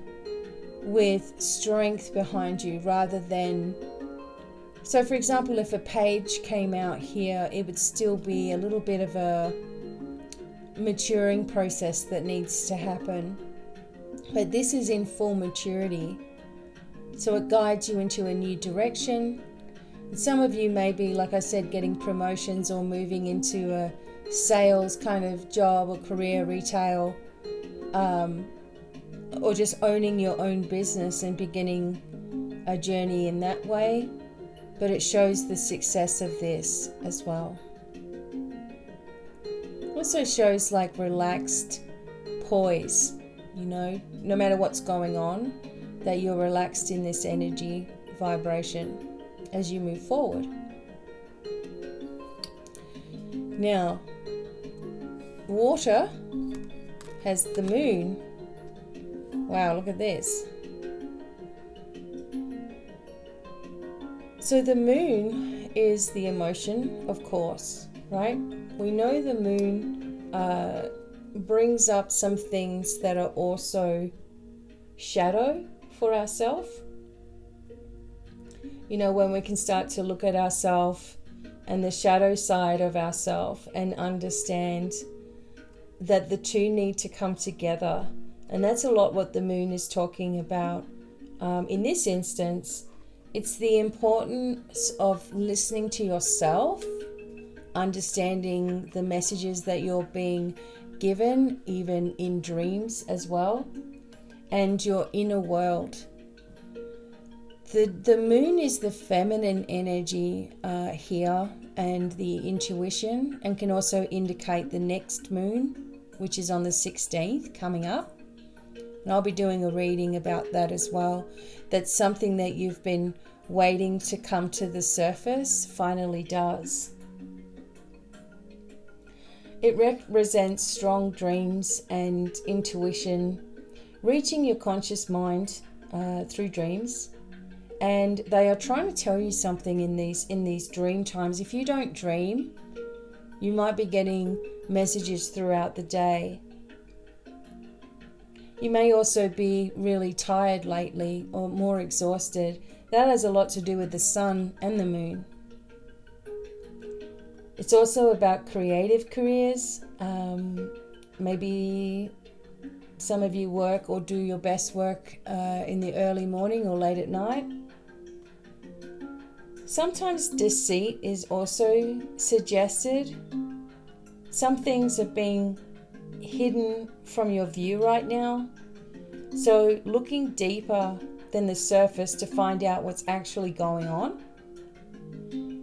with strength behind you rather than... So for example, if a page came out here, it would still be a little bit of a maturing process that needs to happen. But this is in full maturity. So it guides you into a new direction. Some of you may be, like I said, getting promotions or moving into a sales kind of job or career, retail, or just owning your own business and beginning a journey in that way. But it shows the success of this as well. Also shows like relaxed poise, you know, no matter what's going on, that you're relaxed in this energy vibration as you move forward. Now, water has the moon. Wow, look at this. So the moon is the emotion, of course, right? We know the moon brings up some things that are also shadow for ourselves. You know, when we can start to look at ourselves and the shadow side of ourselves and understand that the two need to come together. And that's a lot what the moon is talking about. In this instance, it's the importance of listening to yourself, understanding the messages that you're being given, even in dreams as well, and your inner world. The moon is the feminine energy here and the intuition, and can also indicate the next moon, which is on the 16th coming up. And I'll be doing a reading about that as well. That's something that you've been waiting to come to the surface finally does. It represents strong dreams and intuition, reaching your conscious mind through dreams. And they are trying to tell you something in these dream times. If you don't dream, you might be getting messages throughout the day. You may also be really tired lately or more exhausted. That has a lot to do with the sun and the moon. It's also about creative careers. Maybe some of you work or do your best work in the early morning or late at night. Sometimes deceit is also suggested. Some things are being hidden from your view right now. So looking deeper than the surface to find out what's actually going on.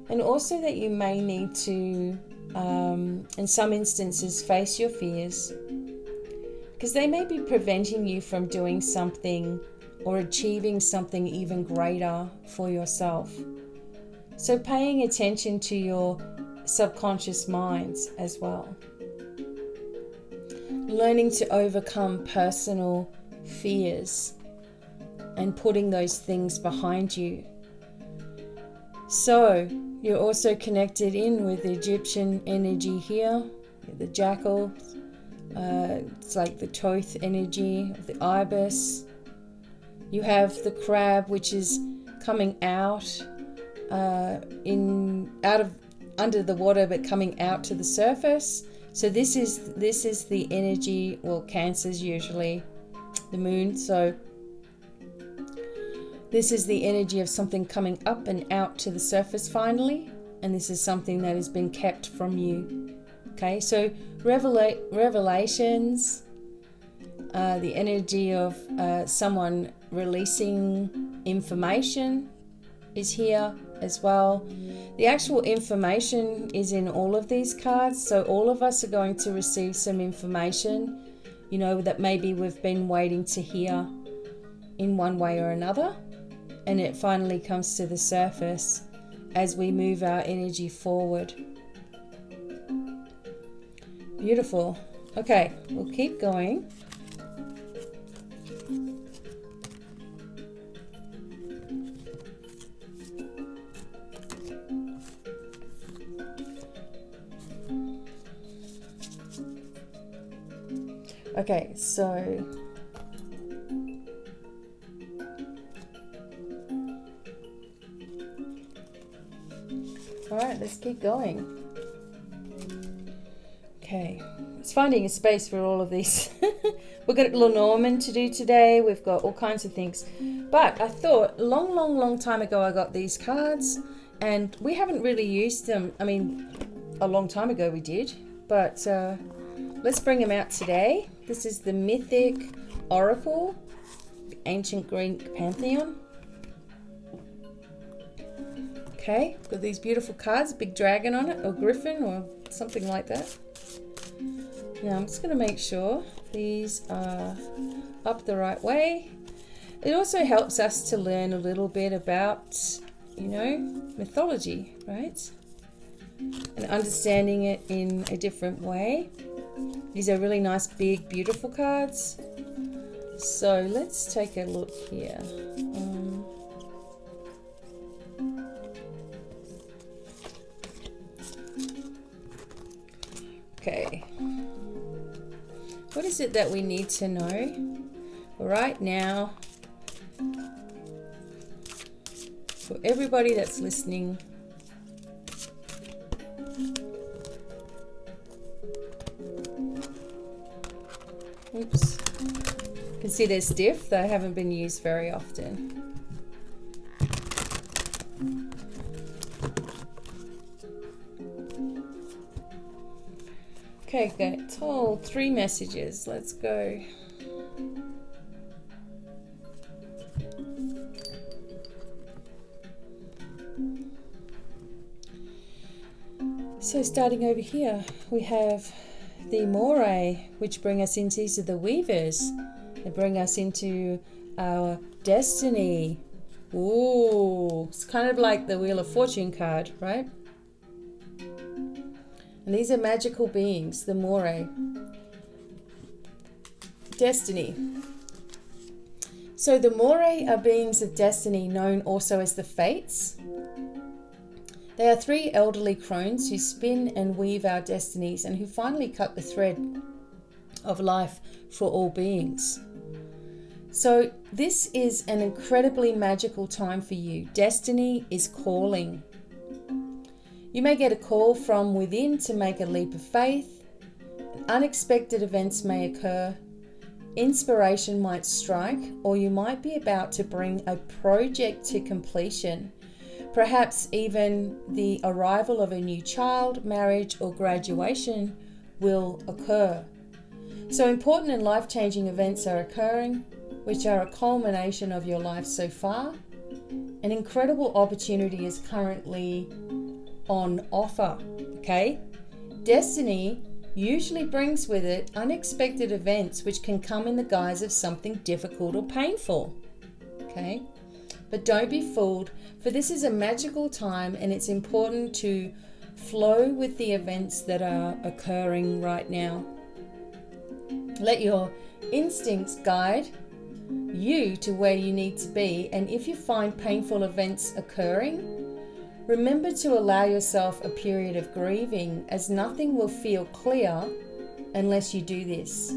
And also that you may need to, in some instances, face your fears. Because they may be preventing you from doing something or achieving something even greater for yourself. So paying attention to your subconscious minds as well. Learning to overcome personal fears and putting those things behind you. So you're also connected in with the Egyptian energy here, the jackal. It's like the Thoth energy of the ibis. You have the crab, which is coming out under the water, but coming out to the surface. So this is the energy. Well, Cancer's usually the moon. So this is the energy of something coming up and out to the surface finally, and this is something that has been kept from you. Okay, so revelations, the energy of someone releasing information is here as well. The actual information is in all of these cards, so all of us are going to receive some information, that maybe we've been waiting to hear in one way or another, and it finally comes to the surface as we move our energy forward. Beautiful. Okay, we'll keep going. Okay, so all right, let's keep going. Okay, it's finding a space for all of these. We've got Lenormand to do today. We've got all kinds of things. But I thought long time ago I got these cards and we haven't really used them. I mean, a long time ago we did, but let's bring them out today. This is the Mythic Oracle, the ancient Greek pantheon. Okay, got these beautiful cards, big dragon on it, or griffin, or something like that. Now I'm just going to make sure these are up the right way. It also helps us to learn a little bit about, mythology, right? And understanding it in a different way. These are really nice, big, beautiful cards. So let's take a look here. Okay. What is it that we need to know right now for everybody that's listening? Oops. You can see they're stiff. They haven't been used very often. Okay, good. Told 3 messages. Let's go. So starting over here, we have the moray, which bring us into these are the weavers. They bring us into our destiny. Ooh, it's kind of like the Wheel of Fortune card, right? And these are magical beings, the Moray. Destiny. So the Moray are beings of destiny, known also as the Fates. They are 3 elderly crones who spin and weave our destinies and who finally cut the thread of life for all beings. So this is an incredibly magical time for you. Destiny is calling. You may get a call from within to make a leap of faith. Unexpected events may occur. Inspiration might strike, or you might be about to bring a project to completion. Perhaps even the arrival of a new child, marriage, or graduation will occur. So important and life-changing events are occurring, which are a culmination of your life so far. An incredible opportunity is currently on offer, okay? Destiny usually brings with it unexpected events which can come in the guise of something difficult or painful, okay? But don't be fooled, for this is a magical time and it's important to flow with the events that are occurring right now. Let your instincts guide you to where you need to be, and if you find painful events occurring, remember to allow yourself a period of grieving, as nothing will feel clear unless you do this.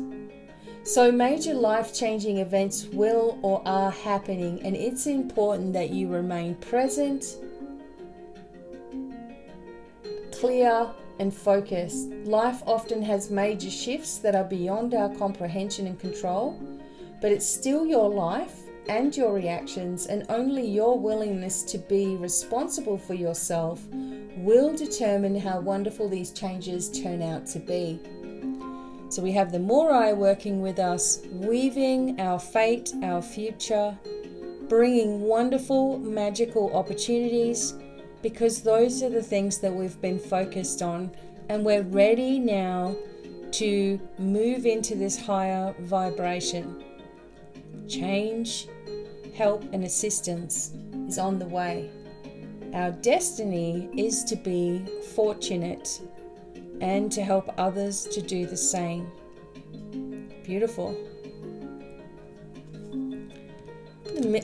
So major life-changing events will or are happening, and it's important that you remain present, clear and focused. Life often has major shifts that are beyond our comprehension and control, but it's still your life and your reactions, and only your willingness to be responsible for yourself will determine how wonderful these changes turn out to be. So we have the Moray working with us, weaving our fate, our future, bringing wonderful, magical opportunities, because those are the things that we've been focused on, and we're ready now to move into this higher vibration. Change, help and assistance is on the way. Our destiny is to be fortunate and to help others to do the same. Beautiful.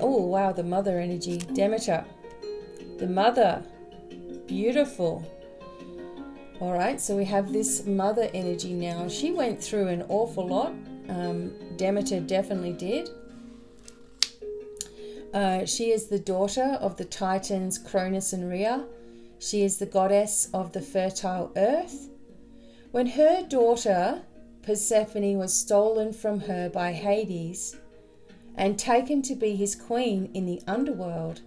Oh wow, the mother energy, Demeter. The mother, beautiful. All right, so we have this mother energy now. She went through an awful lot. Demeter definitely did. She is the daughter of the Titans Cronus and Rhea. She is the goddess of the fertile earth. When her daughter Persephone was stolen from her by Hades and taken to be his queen in the underworld,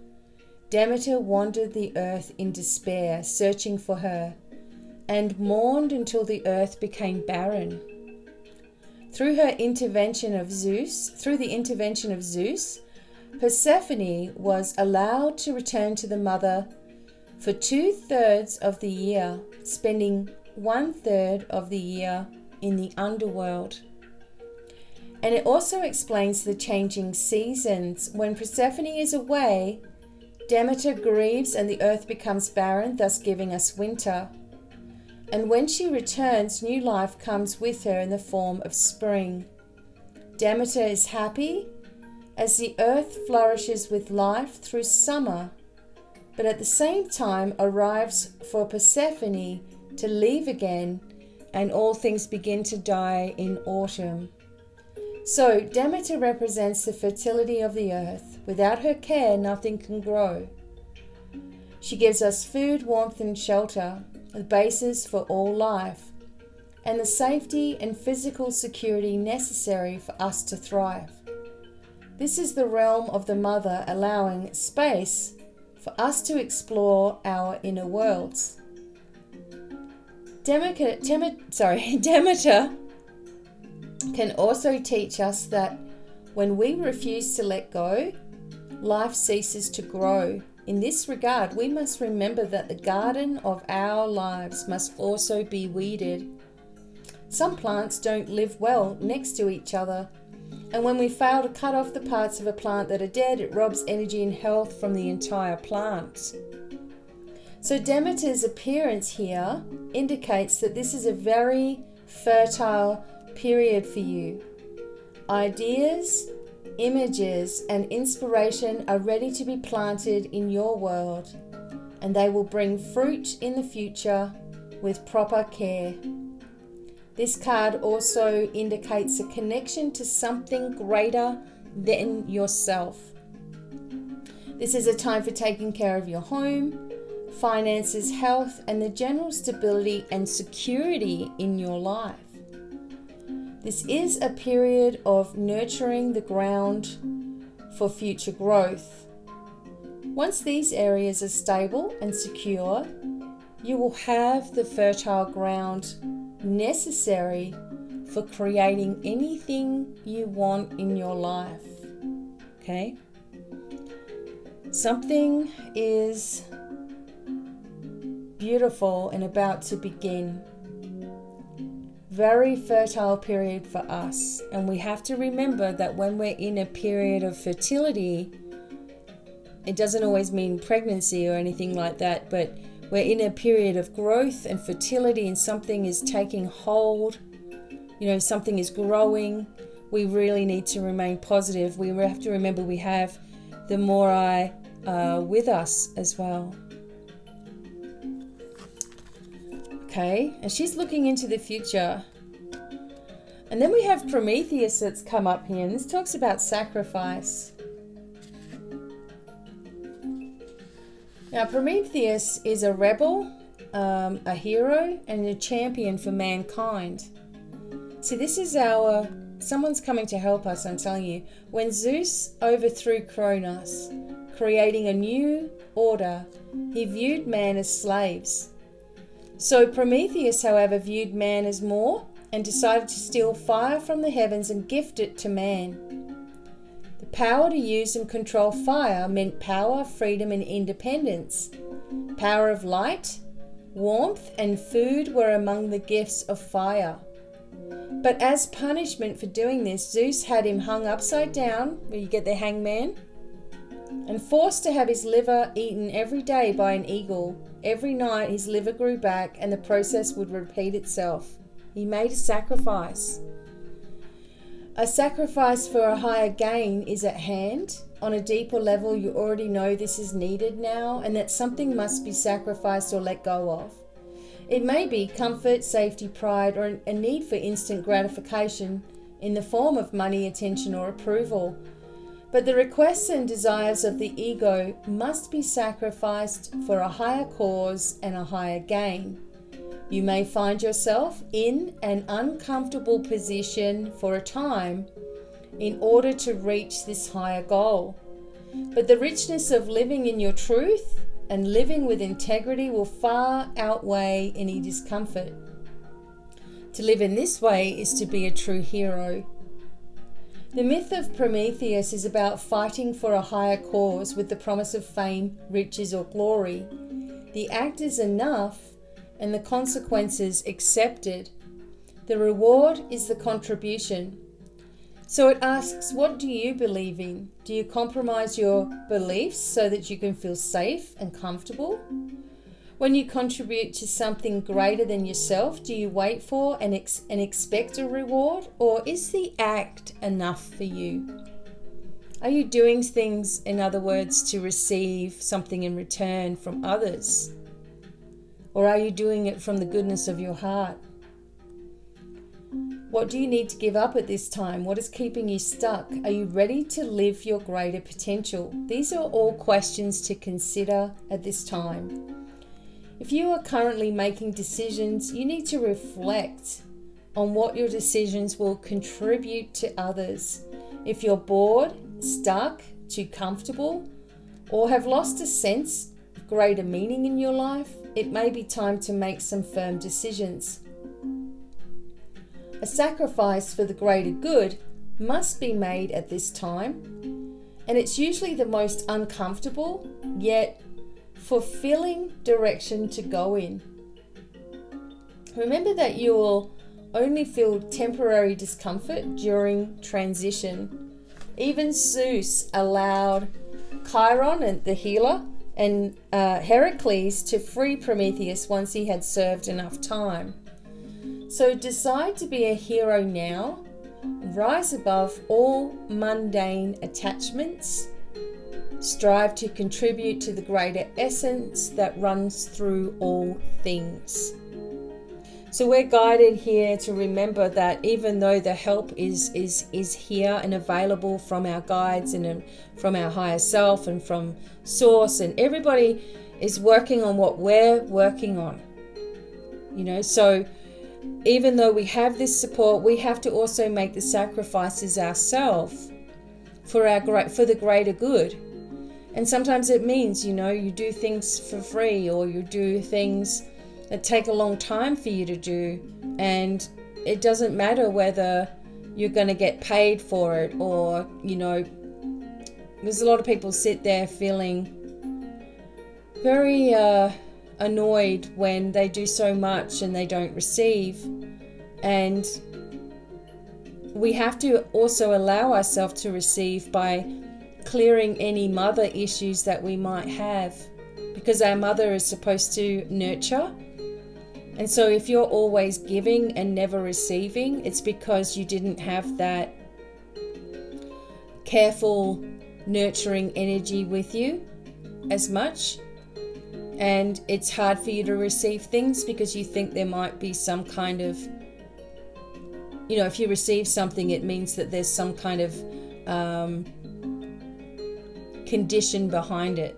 Demeter wandered the earth in despair, searching for her, and mourned until the earth became barren. Through the intervention of Zeus, Persephone was allowed to return to the mother for 2/3 of the year, spending 1/3 of the year in the underworld. And it also explains the changing seasons. When Persephone is away, Demeter grieves and the earth becomes barren, thus giving us winter. And when she returns, new life comes with her in the form of spring. Demeter is happy as the earth flourishes with life through summer, but at the same time arrives for Persephone to leave again, and all things begin to die in autumn. So Demeter represents the fertility of the earth. Without her care, nothing can grow. She gives us food, warmth and shelter, the basis for all life, and the safety and physical security necessary for us to thrive. This is the realm of the mother, allowing space for us to explore our inner worlds. Demeter can also teach us that when we refuse to let go, life ceases to grow. In this regard, we must remember that the garden of our lives must also be weeded. Some plants don't live well next to each other, And when we fail to cut off the parts of a plant that are dead, it robs energy and health from the entire plant. So Demeter's appearance here indicates that this is a very fertile period for you. Ideas, images, and inspiration are ready to be planted in your world, and they will bring fruit in the future with proper care. This card also indicates a connection to something greater than yourself. This is a time for taking care of your home, finances, health, and the general stability and security in your life. This is a period of nurturing the ground for future growth. Once these areas are stable and secure, you will have the fertile ground necessary for creating anything you want in your life. Okay? Something is beautiful and about to begin. Very fertile period for us, and we have to remember that when we're in a period of fertility, it doesn't always mean pregnancy or anything like that, but we're in a period of growth and fertility, and something is taking hold, something is growing. We really need to remain positive. We have to remember we have the Morai with us as well. Okay, and she's looking into the future. And then we have Prometheus that's come up here, and this talks about sacrifice. Now, Prometheus is a rebel, a hero, and a champion for mankind. See, this is someone's coming to help us, I'm telling you. When Zeus overthrew Kronos, creating a new order, he viewed man as slaves. So Prometheus, however, viewed man as more and decided to steal fire from the heavens and gift it to man. The power to use and control fire meant power, freedom, and independence. Power of light, warmth, and food were among the gifts of fire. But as punishment for doing this, Zeus had him hung upside down, where you get the hangman, and forced to have his liver eaten every day by an eagle. Every night his liver grew back, and the process would repeat itself. He made a sacrifice. A sacrifice for a higher gain is at hand. On a deeper level, you already know this is needed now, and that something must be sacrificed or let go of. It may be comfort, safety, pride, or a need for instant gratification in the form of money, attention, or approval. But the requests and desires of the ego must be sacrificed for a higher cause and a higher gain. You may find yourself in an uncomfortable position for a time in order to reach this higher goal. But the richness of living in your truth and living with integrity will far outweigh any discomfort. To live in this way is to be a true hero. The myth of Prometheus is about fighting for a higher cause with the promise of fame, riches, or glory. The act is enough and the consequences accepted. The reward is the contribution. So it asks, what do you believe in? Do you compromise your beliefs so that you can feel safe and comfortable? When you contribute to something greater than yourself, do you wait for and expect a reward? Or is the act enough for you? Are you doing things, in other words, to receive something in return from others? Or are you doing it from the goodness of your heart? What do you need to give up at this time? What is keeping you stuck? Are you ready to live your greater potential? These are all questions to consider at this time. If you are currently making decisions, you need to reflect on what your decisions will contribute to others. If you're bored, stuck, too comfortable, or have lost a sense of greater meaning in your life, it may be time to make some firm decisions. A sacrifice for the greater good must be made at this time, and it's usually the most uncomfortable, yet fulfilling direction to go in. Remember that you will only feel temporary discomfort during transition. Even Zeus allowed Chiron, and the healer, and Heracles to free Prometheus once he had served enough time. So decide to be a hero now. Rise above all mundane attachments. Strive to contribute to the greater essence that runs through all things. So we're guided here to remember that even though the help is here and available from our guides and from our higher self and from source, and everybody is working on what we're working on. So even though we have this support, we have to also make the sacrifices ourselves for the greater good. And sometimes it means, you do things for free, or you do things that take a long time for you to do. And it doesn't matter whether you're going to get paid for it, or, there's a lot of people sit there feeling very annoyed when they do so much and they don't receive. And we have to also allow ourselves to receive by clearing any mother issues that we might have, because our mother is supposed to nurture. And so if you're always giving and never receiving, it's because you didn't have that careful nurturing energy with you as much. And it's hard for you to receive things because you think there might be some kind of, if you receive something, it means that there's some kind of condition behind it.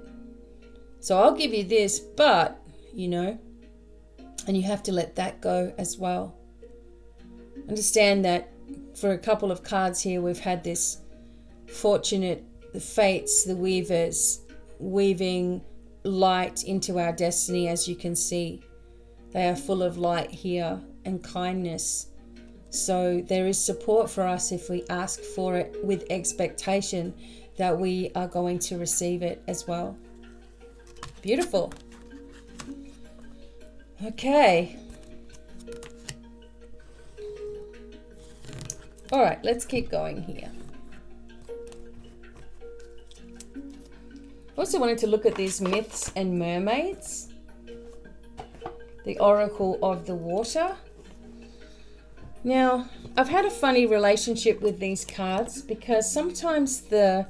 So I'll give you this, but, and you have to let that go as well. Understand that for a couple of cards here, we've had this fortunate, the fates, the weavers, weaving light into our destiny. As you can see, they are full of light here and kindness. So there is support for us if we ask for it with expectation that we are going to receive it as well. Beautiful. Okay. All right, let's keep going here. Also wanted to look at these myths and mermaids. The Oracle of the Water. Now, I've had a funny relationship with these cards because sometimes the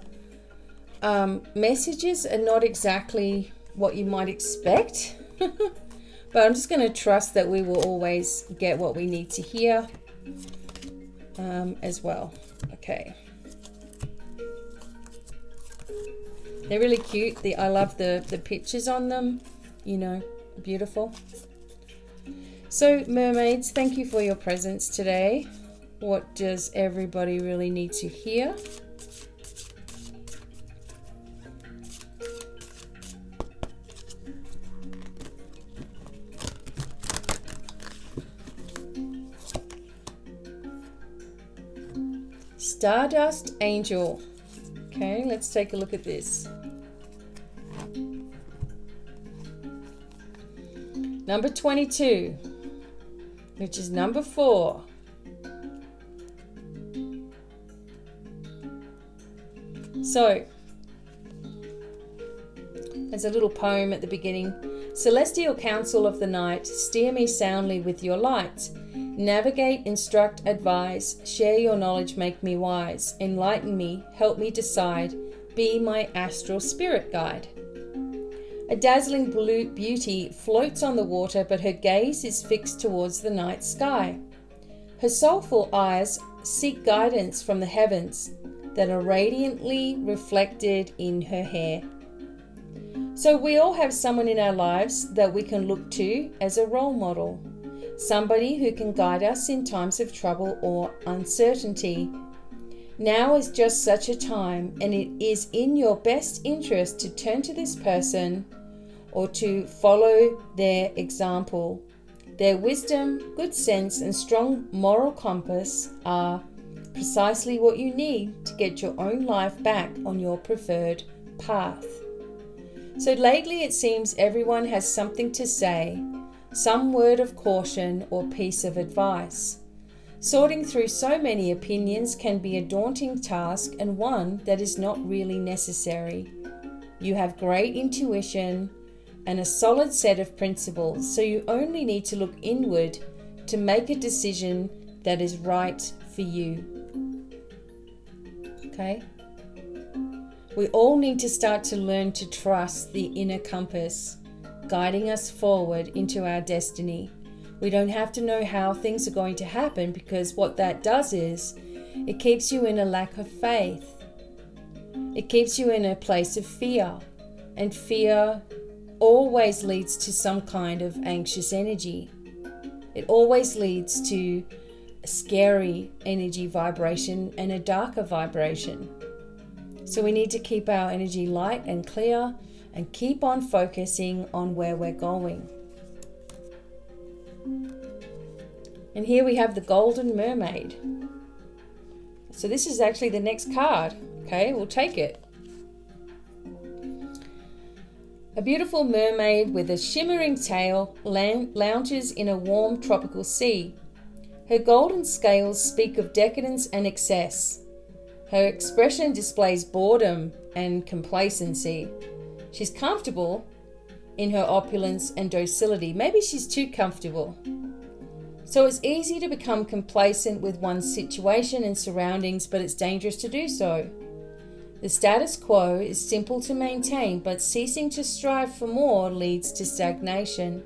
messages are not exactly what you might expect. But I'm just going to trust that we will always get what we need to hear as well. Okay. They're really cute. I love the pictures on them. Beautiful. So, mermaids, thank you for your presence today. What does everybody really need to hear? Stardust Angel. Okay, let's take a look at this. Number 22, which is number 4. So, there's a little poem at the beginning. Celestial counsel of the night, steer me soundly with your light. Navigate, instruct, advise, share your knowledge, make me wise. Enlighten me, help me decide, be my astral spirit guide. A dazzling blue beauty floats on the water, but her gaze is fixed towards the night sky. Her soulful eyes seek guidance from the heavens that are radiantly reflected in her hair. So we all have someone in our lives that we can look to as a role model. Somebody who can guide us in times of trouble or uncertainty. Now is just such a time, and it is in your best interest to turn to this person or to follow their example. Their wisdom, good sense, and strong moral compass are precisely what you need to get your own life back on your preferred path. So lately it seems everyone has something to say, some word of caution or piece of advice. Sorting through so many opinions can be a daunting task and one that is not really necessary. You have great intuition and a solid set of principles, so you only need to look inward to make a decision that is right for you. Okay? We all need to start to learn to trust the inner compass, guiding us forward into our destiny. We don't have to know how things are going to happen, because what that does is it keeps you in a lack of faith. It keeps you in a place of fear, and fear always leads to some kind of anxious energy. It always leads to a scary energy vibration and a darker vibration. So we need to keep our energy light and clear and keep on focusing on where we're going. And here we have the Golden Mermaid. So this is actually the next card. Okay, we'll take it. A beautiful mermaid with a shimmering tail lounges in a warm tropical sea. Her golden scales speak of decadence and excess. Her expression displays boredom and complacency. She's comfortable in her opulence and docility. Maybe she's too comfortable. So it's easy to become complacent with one's situation and surroundings, but it's dangerous to do so. The status quo is simple to maintain, but ceasing to strive for more leads to stagnation.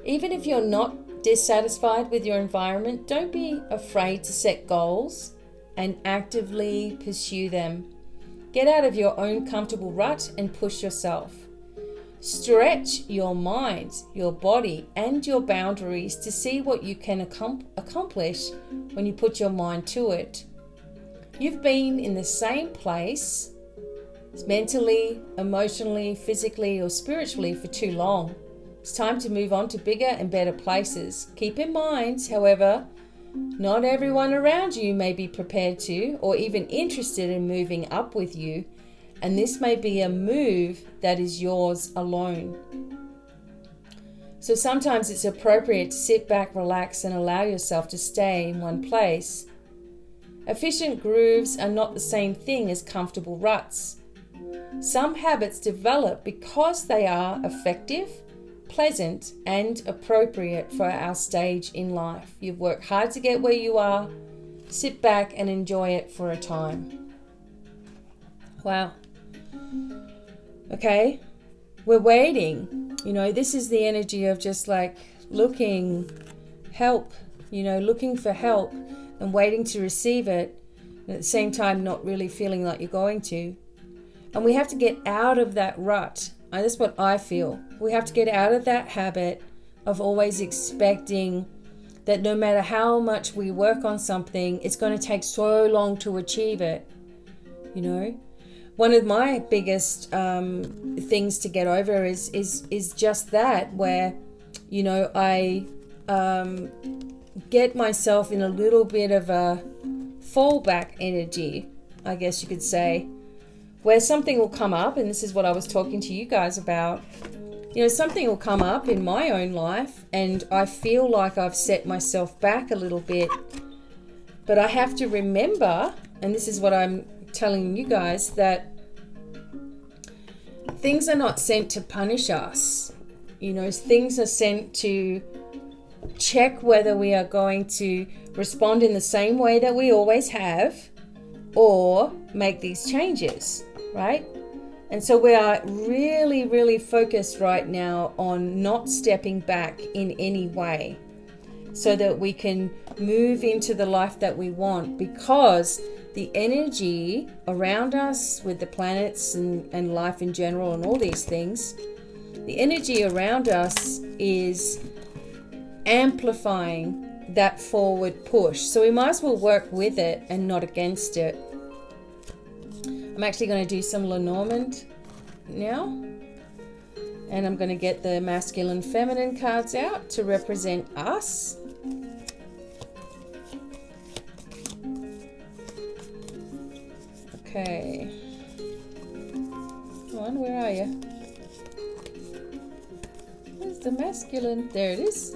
Even if you're not dissatisfied with your environment, don't be afraid to set goals and actively pursue them. Get out of your own comfortable rut and push yourself. Stretch your mind, your body, and your boundaries to see what you can accomplish when you put your mind to it. You've been in the same place, mentally, emotionally, physically, or spiritually for too long. It's time to move on to bigger and better places. Keep in mind, however, not everyone around you may be prepared to or even interested in moving up with you, and this may be a move that is yours alone. So sometimes it's appropriate to sit back, relax, and allow yourself to stay in one place. Efficient grooves are not the same thing as comfortable ruts. Some habits develop because they are effective, pleasant, and appropriate for our stage in life. You've worked hard to get where you are. Sit back and enjoy it for a time. Wow. Okay, we're waiting. This is the energy of just like looking for help and waiting to receive it, and at the same time not really feeling like you're going to. And we have to get out of that rut. And that's what I feel. We have to get out of that habit of always expecting that no matter how much we work on something, it's going to take so long to achieve it. One of my biggest things to get over is just that, where I get myself in a little bit of a fallback energy, I guess you could say, where something will come up, and this is what I was talking to you guys about. Something will come up in my own life and I feel like I've set myself back a little bit, but I have to remember, and this is what I'm telling you guys, that things are not sent to punish us. Things are sent to check whether we are going to respond in the same way that we always have or make these changes, right? And so we are really, really focused right now on not stepping back in any way so that we can move into the life that we want, because the energy around us with the planets and life in general and all these things, the energy around us is amplifying that forward push. So we might as well work with it and not against it. I'm actually going to do some Lenormand now, and I'm going to get the masculine feminine cards out to represent us. Okay, come on, where are you? Where's the masculine? There it is.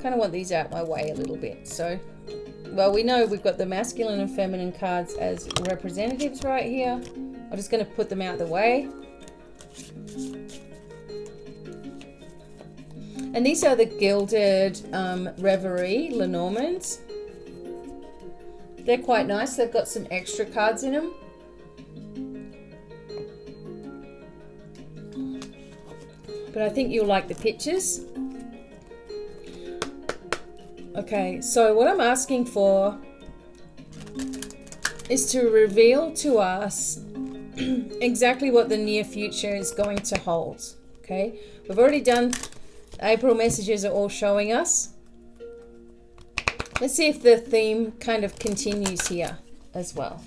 kind of want these out my way a little bit. So, well, we know we've got the masculine and feminine cards as representatives right here. I'm just going to put them out the way. And these are the Gilded Reverie Lenormands. They're quite nice. They've got some extra cards in them. But I think you'll like the pictures. Okay, so what I'm asking for is to reveal to us exactly what the near future is going to hold. Okay, we've already done April messages are all showing us. Let's see if the theme kind of continues here as well.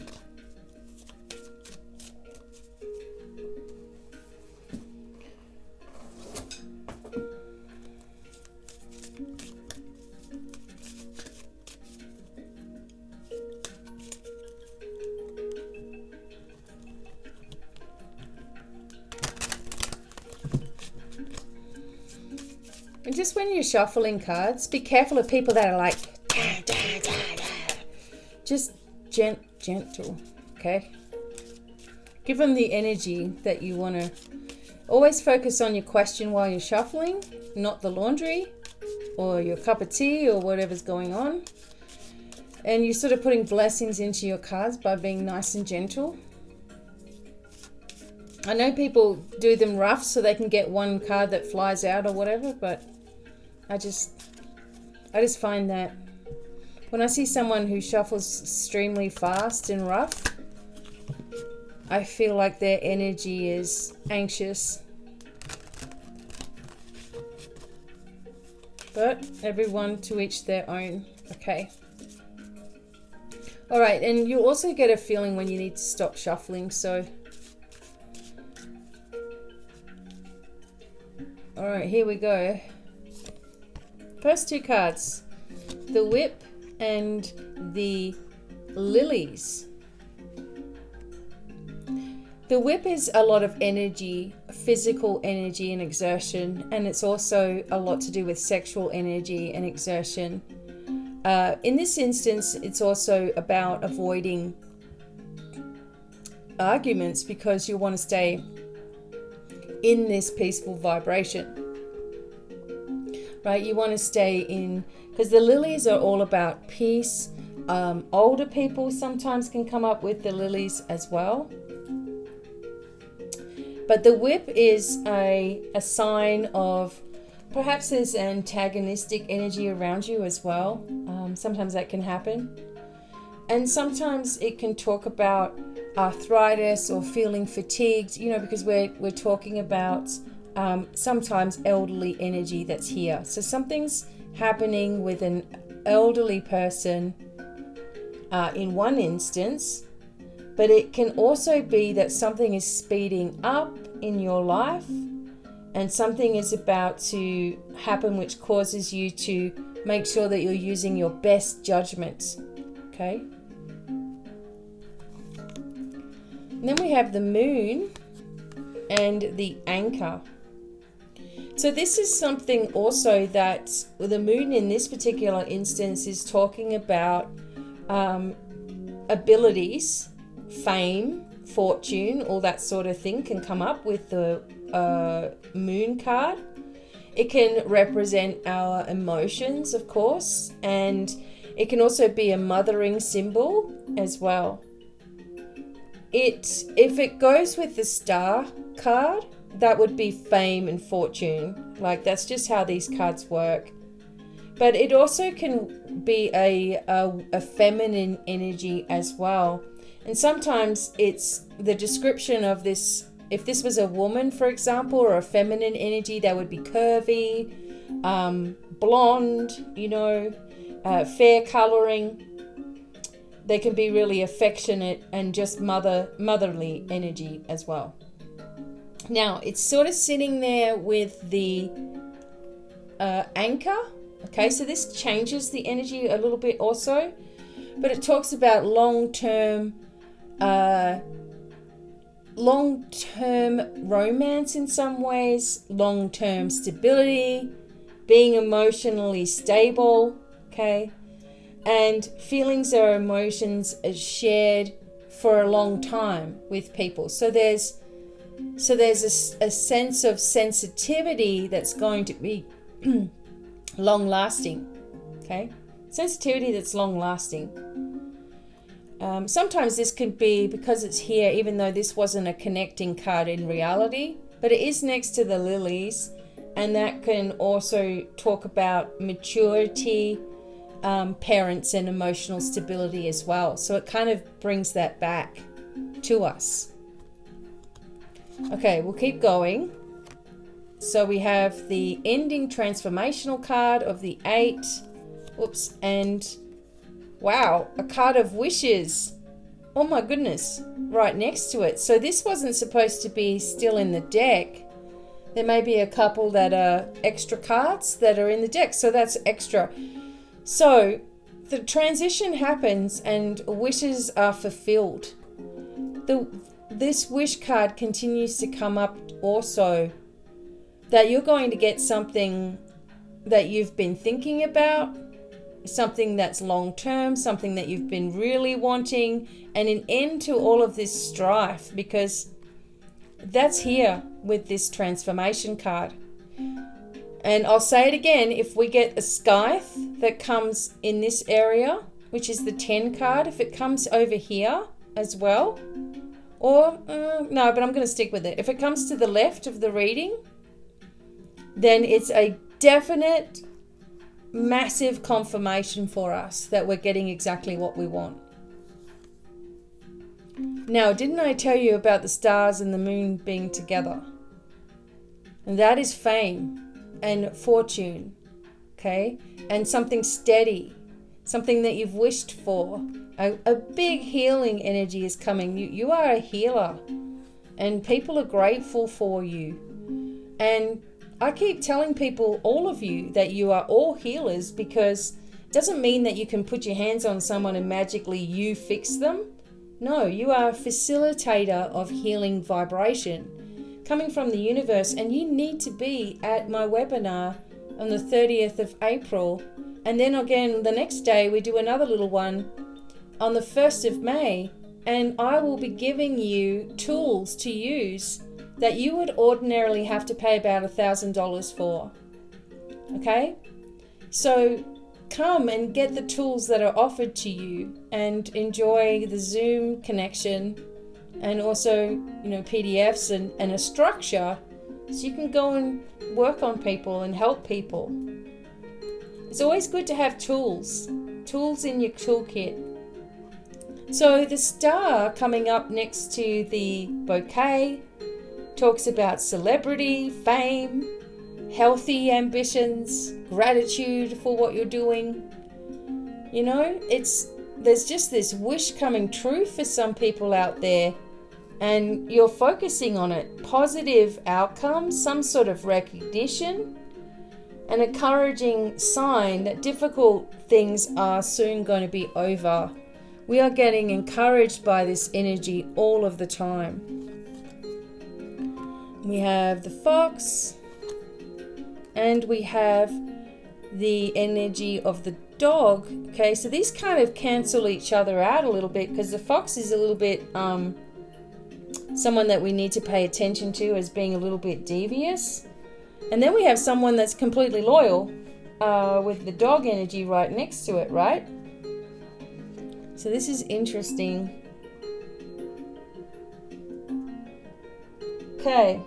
And just when you're shuffling cards, be careful of people that are like, da, da, da, da. Just gentle, okay? Give them the energy that you want to. Always focus on your question while you're shuffling, not the laundry or your cup of tea or whatever's going on. And you're sort of putting blessings into your cards by being nice and gentle. I know people do them rough so they can get one card that flies out or whatever, but I just find that when I see someone who shuffles extremely fast and rough, I feel like their energy is anxious. But everyone to each their own. Okay. All right, and you also get a feeling when you need to stop shuffling, so. All right, here we go. First two cards, the Whip and the Lilies. The Whip is a lot of energy, physical energy and exertion, and it's also a lot to do with sexual energy and exertion. In this instance, it's also about avoiding arguments because you want to stay in this peaceful vibration. Right, you want to stay in, because the lilies are all about peace. Older people sometimes can come up with the lilies as well. But the Whip is a sign of, perhaps there's antagonistic energy around you as well. Sometimes that can happen. And sometimes it can talk about arthritis or feeling fatigued, because we're talking about sometimes elderly energy that's here. So something's happening with an elderly person in one instance, but it can also be that something is speeding up in your life and something is about to happen which causes you to make sure that you're using your best judgment. Okay? And then we have the Moon and the Anchor. So this is something also that the Moon in this particular instance is talking about abilities, fame, fortune, all that sort of thing can come up with the Moon card. It can represent our emotions, of course, and it can also be a mothering symbol as well. If it goes with the Star card, that would be fame and fortune. Like, that's just how these cards work. But it also can be a feminine energy as well. And sometimes it's the description of this. If this was a woman, for example, or a feminine energy, that would be curvy, blonde, fair coloring. They can be really affectionate and just motherly energy as well. Now, it's sort of sitting there with the Anchor. Okay, so this changes the energy a little bit also. But it talks about long-term romance in some ways, long-term stability, being emotionally stable, okay? And feelings or emotions are shared for a long time with people. So there's a sense of sensitivity that's going to be long lasting, okay? Sensitivity that's long lasting. Sometimes this could be because it's here, even though this wasn't a connecting card in reality, but it is next to the lilies, and that can also talk about maturity, parents, and emotional stability as well. So it kind of brings that back to us. Okay, we'll keep going. So we have the ending transformational card of the 8. Whoops, and wow, a card of wishes. Oh my goodness, right next to it. So this wasn't supposed to be still in the deck. There may be a couple that are extra cards that are in the deck, so that's extra. So the transition happens and wishes are fulfilled. This wish card continues to come up also, that you're going to get something that you've been thinking about, something that's long term, something that you've been really wanting, and an end to all of this strife, because that's here with this transformation card. And I'll say it again, if we get a scythe that comes in this area, which is the 10 card, if it comes over here as well, or no, but I'm going to stick with it. If it comes to the left of the reading, then it's a definite massive confirmation for us that we're getting exactly what we want. Now, didn't I tell you about the stars and the moon being together? And that is fame and fortune, okay? And something steady, something that you've wished for. A big healing energy is coming. You are a healer, and people are grateful for you. And I keep telling people, all of you, that you are all healers, because it doesn't mean that you can put your hands on someone and magically you fix them. No, you are a facilitator of healing vibration coming from the universe, and you need to be at my webinar on the 30th of April. And then again, the next day, we do another little one on the 1st of May, and I will be giving you tools to use that you would ordinarily have to pay about $1,000 for. Okay? So come and get the tools that are offered to you and enjoy the Zoom connection, and also, PDFs and a structure so you can go and work on people and help people. It's always good to have tools in your toolkit. So the star coming up next to the bouquet talks about celebrity, fame, healthy ambitions, gratitude for what you're doing. There's just this wish coming true for some people out there, and you're focusing on it. Positive outcomes, some sort of recognition, an encouraging sign that difficult things are soon going to be over. We are getting encouraged by this energy all of the time. We have the fox, and we have the energy of the dog. Okay, so these kind of cancel each other out a little bit, because the fox is a little bit someone that we need to pay attention to as being a little bit devious. And then we have someone that's completely loyal with the dog energy right next to it, right? So this is interesting. Okay.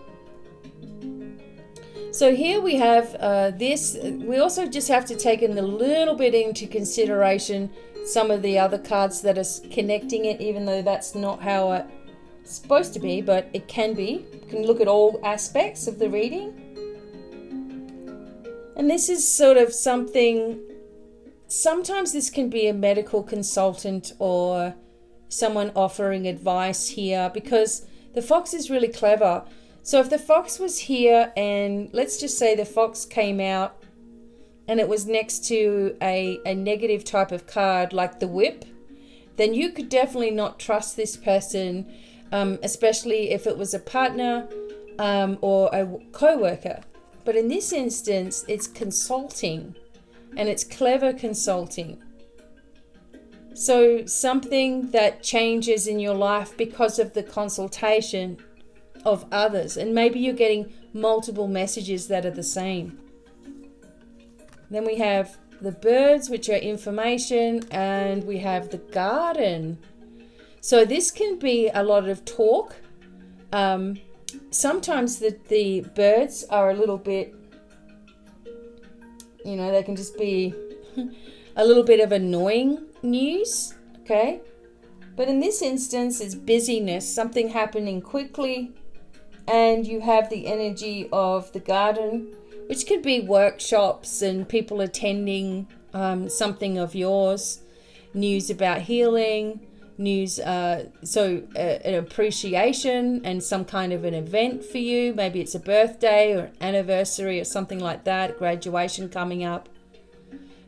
So here we have this. We also just have to take in a little bit into consideration some of the other cards that are connecting it, even though that's not how it's supposed to be, but it can be. You can look at all aspects of the reading. And this is sort of something, sometimes this can be a medical consultant or someone offering advice here, because the fox is really clever. So if the fox was here, and let's just say the fox came out and it was next to a negative type of card like the whip, then you could definitely not trust this person, especially if it was a partner or a co-worker. But in this instance, it's consulting, and it's clever consulting. So something that changes in your life because of the consultation of others. And maybe you're getting multiple messages that are the same. Then we have the birds, which are information, and we have the garden. So this can be a lot of talk. Sometimes the birds are a little bit, they can just be a little bit of annoying news, okay? But in this instance, it's busyness, something happening quickly, and you have the energy of the garden, which could be workshops and people attending something of yours, news about healing, news, an appreciation and some kind of an event for you. Maybe it's a birthday or an anniversary or something like that, graduation coming up.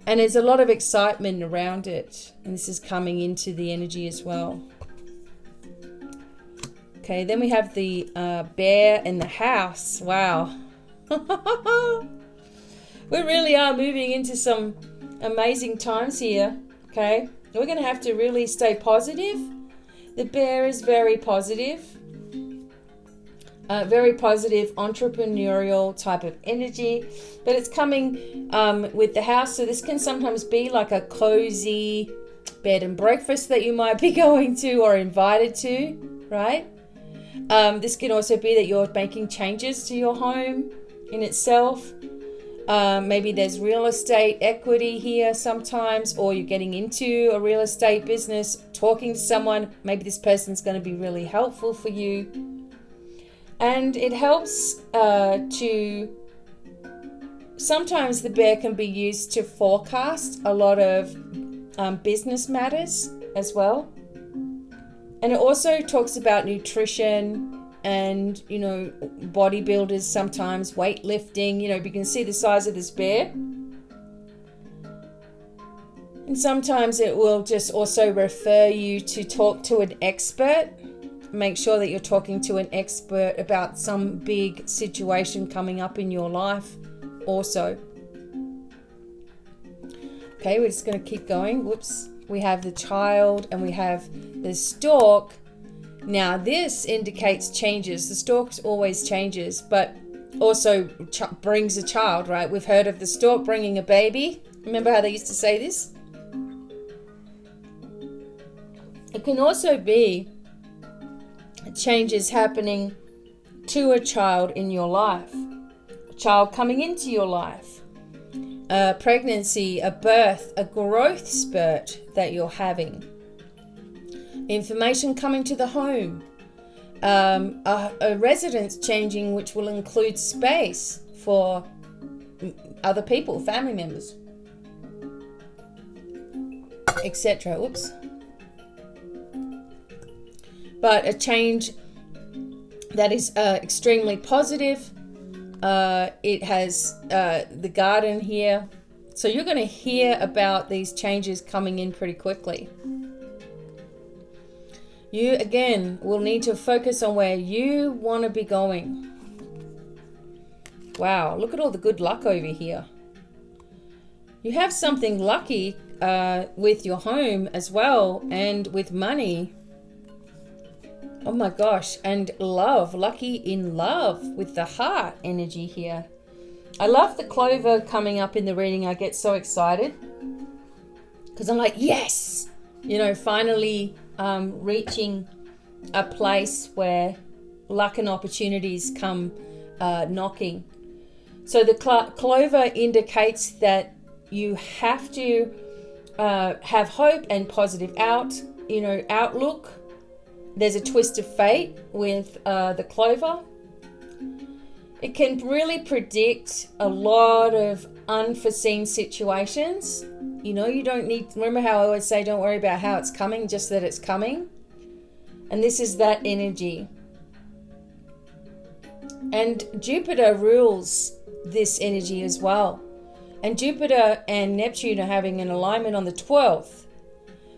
And there's a lot of excitement around it. And this is coming into the energy as well. Okay, then we have the bear in the house. Wow. We really are moving into some amazing times here. Okay, we're going to have to really stay positive. The bear is very positive. Very positive entrepreneurial type of energy, but it's coming with the house. So this can sometimes be like a cozy bed and breakfast that you might be going to or invited to, right? This can also be that you're making changes to your home in itself. Maybe there's real estate equity here sometimes, or you're getting into a real estate business, talking to someone. Maybe this person's going to be really helpful for you. And it helps sometimes the bear can be used to forecast a lot of business matters as well. And it also talks about nutrition and, bodybuilders sometimes, weightlifting. You can see the size of this bear. And sometimes it will just also refer you to talk to an expert. Make sure that you're talking to an expert about some big situation coming up in your life also. Okay, we're just going to keep going. Whoops. We have the child and we have the stork. Now this indicates changes. The stork always changes, but also brings a child, right? We've heard of the stork bringing a baby. Remember how they used to say this? It can also be changes happening to a child in your life, a child coming into your life, a pregnancy, a birth, a growth spurt that you're having, information coming to the home, a residence changing, which will include space for other people, family members, etc. Oops. But a change that is extremely positive. It has the garden here. So you're going to hear about these changes coming in pretty quickly. You, again, will need to focus on where you want to be going. Wow, look at all the good luck over here. You have something lucky with your home as well, and with money. Oh my gosh, and love, lucky in love with the heart energy here. I love the clover coming up in the reading. I get so excited because I'm like, yes, finally reaching a place where luck and opportunities come knocking. So the clover indicates that you have to have hope and positive outlook. There's a twist of fate with the clover. It can really predict a lot of unforeseen situations. You don't need, remember how I always say, don't worry about how it's coming, just that it's coming. And this is that energy. And Jupiter rules this energy as well. And Jupiter and Neptune are having an alignment on the 12th.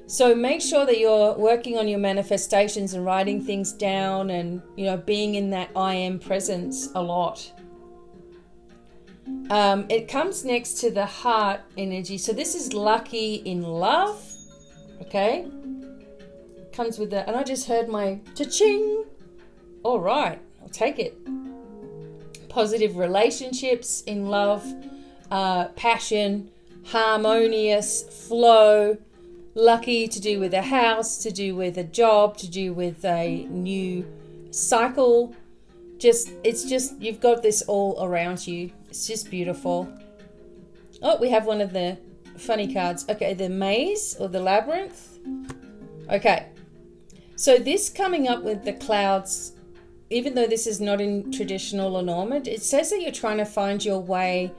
So make sure that you're working on your manifestations and writing things down and, being in that I am presence a lot. It comes next to the heart energy. So this is lucky in love. Okay. Comes with that. And I just heard my cha-ching. All right. I'll take it. Positive relationships in love, passion, harmonious flow, lucky to do with a house, to do with a job, to do with a new cycle. It's just you've got this all around you. It's just beautiful. Oh, we have one of the funny cards. Okay, the maze or the labyrinth. Okay, so this coming up with the clouds, even though this is not in traditional Lenormand, it says that you're trying to find your way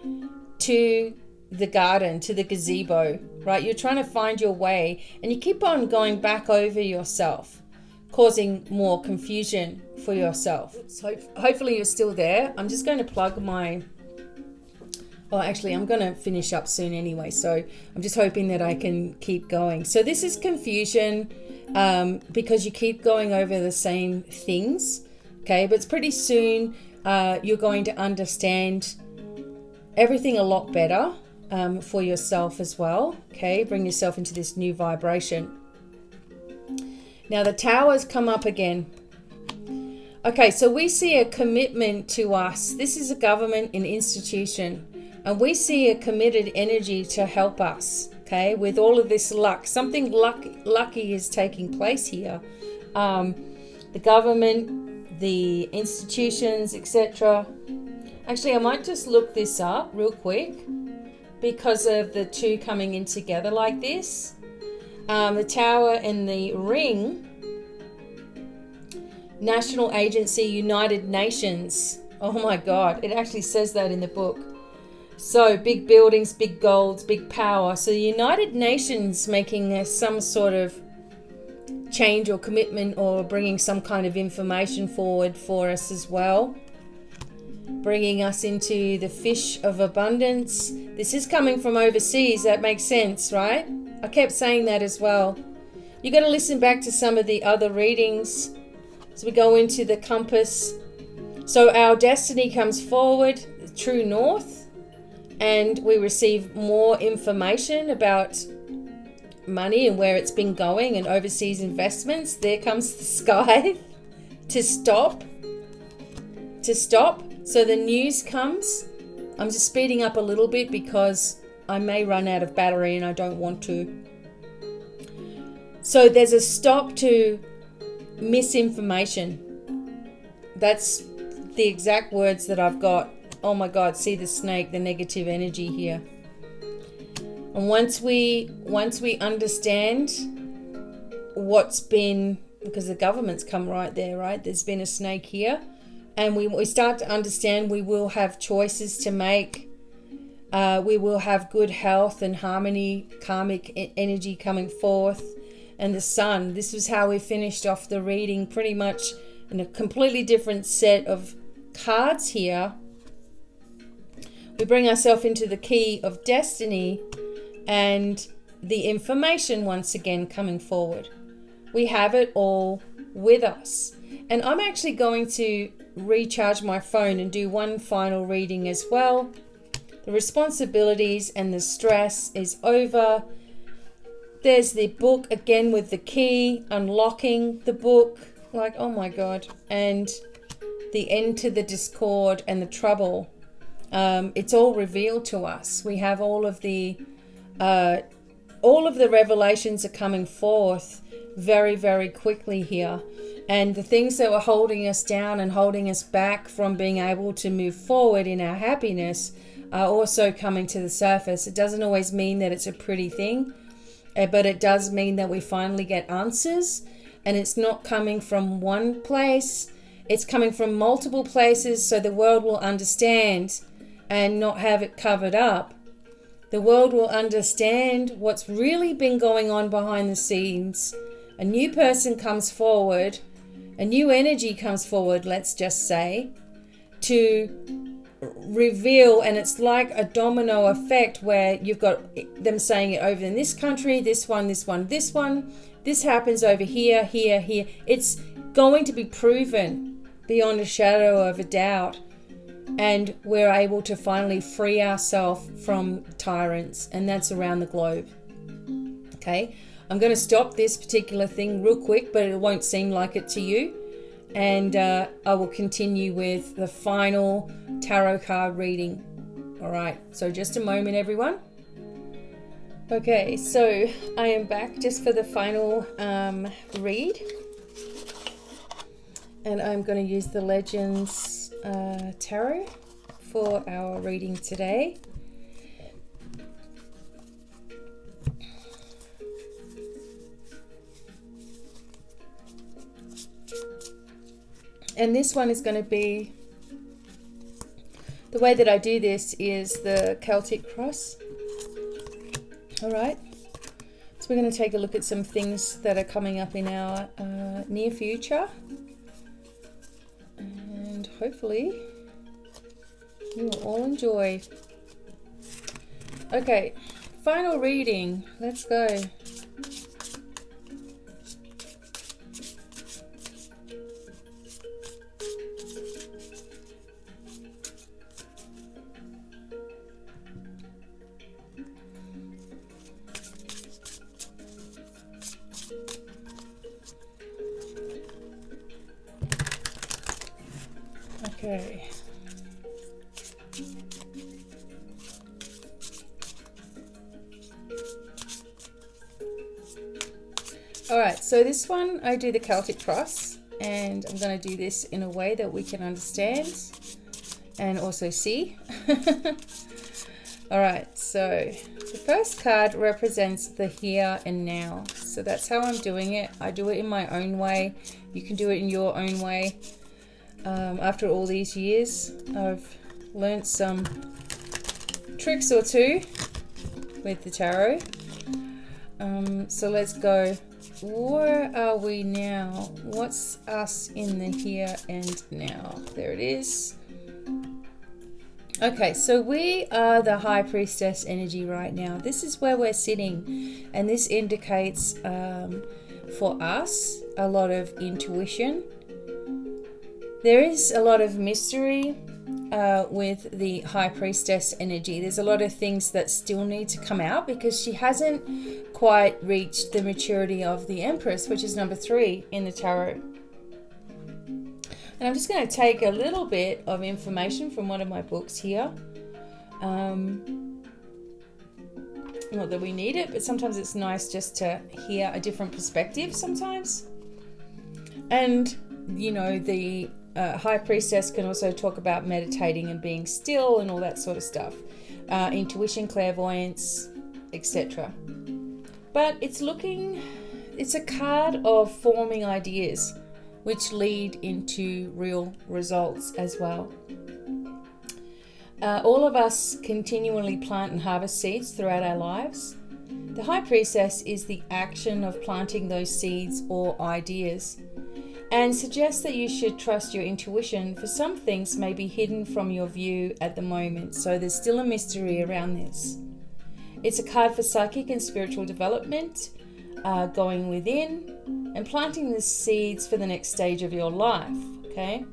to the garden, to the gazebo, right? You're trying to find your way, and you keep on going back over yourself, causing more confusion for yourself. So hopefully you're still there. I'm just going to plug my... Oh, actually, I'm going to finish up soon anyway, so I'm just hoping that I can keep going. So this is confusion because you keep going over the same things, okay? But it's pretty soon you're going to understand everything a lot better for yourself as well, okay? Bring yourself into this new vibration. Now the towers come up again. Okay, so we see a commitment to us. This is a government, an institution, and we see a committed energy to help us, okay, with all of this luck. Something lucky is taking place here. The government, the institutions, etc. Actually, I might just look this up real quick because of the two coming in together like this. The tower and the ring. National Agency, United Nations. Oh my God, it actually says that in the book. So big buildings, big goals, big power. So the United Nations making some sort of change or commitment or bringing some kind of information forward for us as well. Bringing us into the fish of abundance. This is coming from overseas. That makes sense, right? I kept saying that as well. You got to listen back to some of the other readings as we go into the compass. So our destiny comes forward, true north, and we receive more information about money and where it's been going and overseas investments. There comes the sky to stop. So the news comes. I'm just speeding up a little bit because I may run out of battery and I don't want to. So there's a stop to misinformation. That's the exact words that I've got. Oh my God, see the snake, the negative energy here. And once we understand what's been, because the government's come right there, right? There's been a snake here. And we start to understand we will have choices to make. We will have good health and harmony, karmic energy coming forth. And the sun, this was how we finished off the reading, pretty much in a completely different set of cards here. We bring ourselves into the key of destiny and the information once again coming forward. We have it all with us. And I'm actually going to recharge my phone and do one final reading as well. The responsibilities and the stress is over. There's the book again with the key, unlocking the book. Like, oh my God. And the end to the discord and the trouble. It's all revealed to us. We have all of the revelations are coming forth very, very quickly here. And the things that were holding us down and holding us back from being able to move forward in our happiness are also coming to the surface. It doesn't always mean that it's a pretty thing, but it does mean that we finally get answers. And it's not coming from one place. It's coming from multiple places, so the world will understand and not have it covered up. The world will understand what's really been going on behind the scenes. A new person comes forward, a new energy comes forward, let's just say, to reveal, and it's like a domino effect where you've got them saying it over in this country, this one, this happens over here. It's going to be proven beyond a shadow of a doubt and we're able to finally free ourselves from tyrants, and that's around the globe. Okay, I'm going to stop this particular thing real quick, but it won't seem like it to you, and I will continue with the final tarot card reading. All right, so just a moment, everyone. Okay, so I am back just for the final read, and I'm going to use the Legends Tarot for our reading today. And this one is going to be, the way that I do this is the Celtic cross. All right, so we're going to take a look at some things that are coming up in our near future, and hopefully you will all enjoy. Okay, final reading. Let's go. Okay. All right, so this one I do the Celtic cross, and I'm going to do this in a way that we can understand and also see. All right, so the first card represents the here and now. So that's how I'm doing it. I do it in my own way. You can do it in your own way. After all these years, I've learnt some tricks or two with the tarot. So let's go. Where are we now? What's us in the here and now? There it is. Okay, so we are the High Priestess energy right now. This is where we're sitting, and this indicates for us a lot of intuition. There is a lot of mystery with the High Priestess energy. There's a lot of things that still need to come out because she hasn't quite reached the maturity of the Empress, which is number 3 in the tarot. And I'm just going to take a little bit of information from one of my books here. Not that we need it, but sometimes it's nice just to hear a different perspective sometimes. And, you know, the High Priestess can also talk about meditating and being still and all that sort of stuff. Intuition, clairvoyance, etc. But it's a card of forming ideas which lead into real results as well. All of us continually plant and harvest seeds throughout our lives. The High Priestess is the action of planting those seeds or ideas, and suggests that you should trust your intuition, for some things may be hidden from your view at the moment, so there's still a mystery around this. It's a card for psychic and spiritual development, going within, and planting the seeds for the next stage of your life, okay?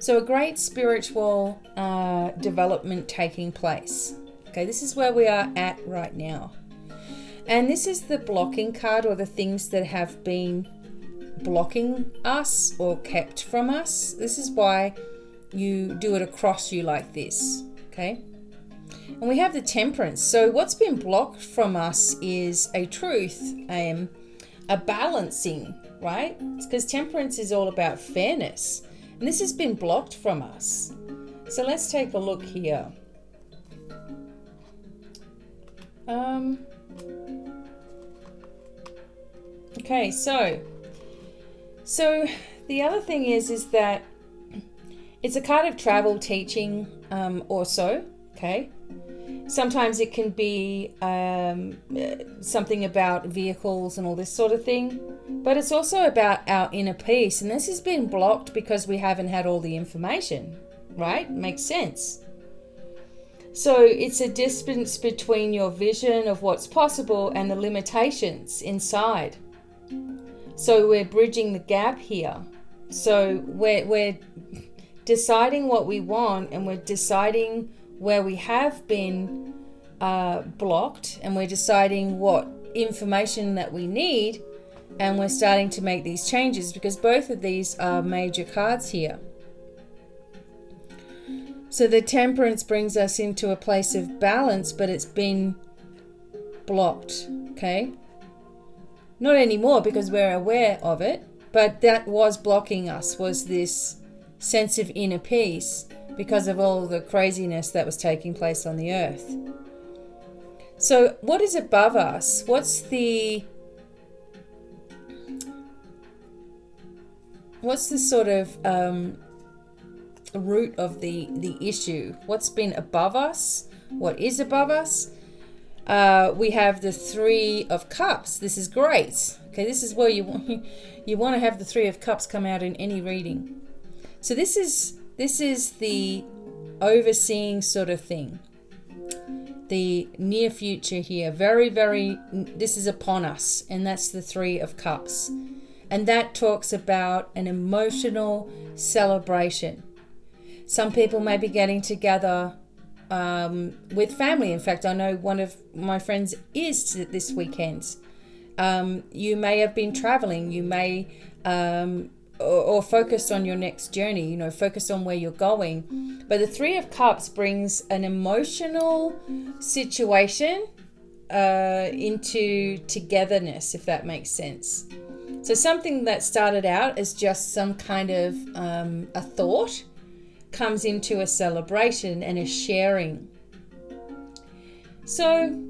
So a great spiritual development taking place. Okay, this is where we are at right now. And this is the blocking card, or the things that have been blocking us or kept from us. This is why you do it across you like this, okay? And we have the Temperance. So what's been blocked from us is a truth, a balancing, right? Because Temperance is all about fairness. And this has been blocked from us. So let's take a look here. Okay, so the other thing is that it's a card of travel, teaching, also, okay? Sometimes it can be something about vehicles and all this sort of thing, but it's also about our inner peace, and this has been blocked because we haven't had all the information, right? Makes sense. So it's a distance between your vision of what's possible and the limitations inside. So we're bridging the gap here. So we're deciding what we want, and we're deciding where we have been blocked, and we're deciding what information that we need, and we're starting to make these changes, because both of these are major cards here. So the Temperance brings us into a place of balance, but it's been blocked, okay? Not anymore, because we're aware of it, but that was blocking us, was this sense of inner peace because of all the craziness that was taking place on the earth. So what is above us? What's the sort of root of the issue? What's been above us? What is above us? We have the Three of Cups. This is great. Okay, this is where you want to have the Three of Cups come out in any reading. So this is the overseeing sort of thing. The near future here, very, very, this is upon us, and that's the Three of Cups. And that talks about an emotional celebration. Some people may be getting together with family. In fact, I know one of my friends is this weekend. You may have been traveling. You may, or focused on your next journey, focused on where you're going. But the Three of Cups brings an emotional situation into togetherness, if that makes sense. So something that started out as just some kind of a thought comes into a celebration and a sharing. So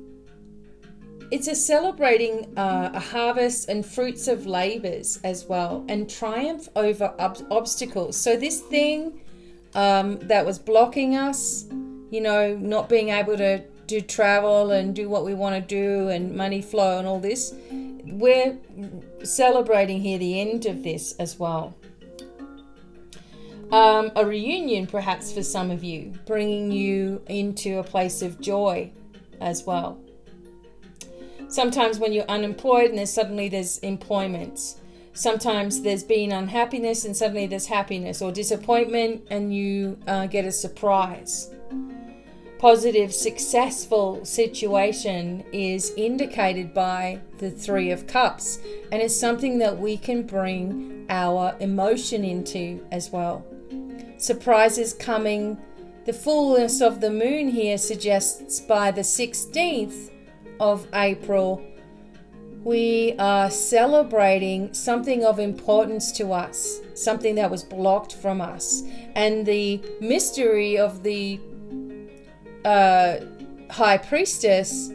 it's a celebrating a harvest and fruits of labors as well, and triumph over obstacles. So this thing that was blocking us, not being able to do travel and do what we want to do, and money flow and all this, we're celebrating here the end of this as well. A reunion perhaps for some of you, bringing you into a place of joy as well. Sometimes when you're unemployed and there's employment. Sometimes there's been unhappiness and suddenly there's happiness, or disappointment and you get a surprise. Positive, successful situation is indicated by the Three of Cups, and it's something that we can bring our emotion into as well. Surprises coming. The fullness of the moon here suggests by the 16th of April, we are celebrating something of importance to us, something that was blocked from us. And the mystery of the High Priestess,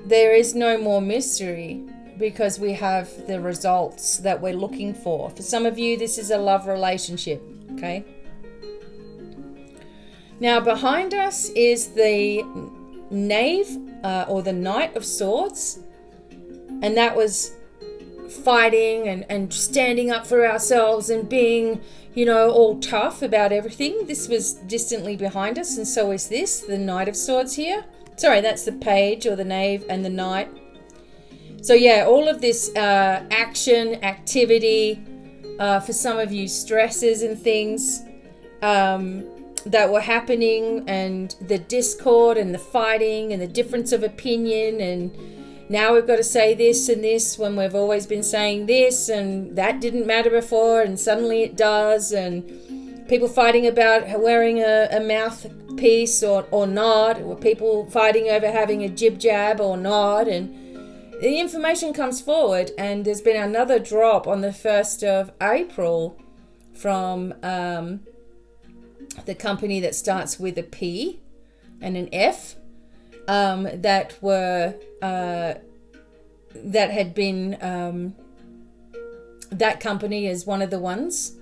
there is no more mystery, because we have the results that we're looking for. For some of you, this is a love relationship, okay? Now, behind us is the Knave or the Knight of Swords, and that was fighting and standing up for ourselves and being, all tough about everything. This was distantly behind us, and so is this, the Knight of Swords here. Sorry, that's the Page or the Knave and the Knight. So yeah, all of this action, activity, for some of you, stresses and things that were happening, and the discord and the fighting and the difference of opinion, and now we've got to say this and this when we've always been saying this, and that didn't matter before and suddenly it does, and people fighting about wearing a mouthpiece or not, or people fighting over having a jib jab or not, and the information comes forward. And there's been another drop on the 1st of April from the company that starts with a P and an F, that had been that company is one of the ones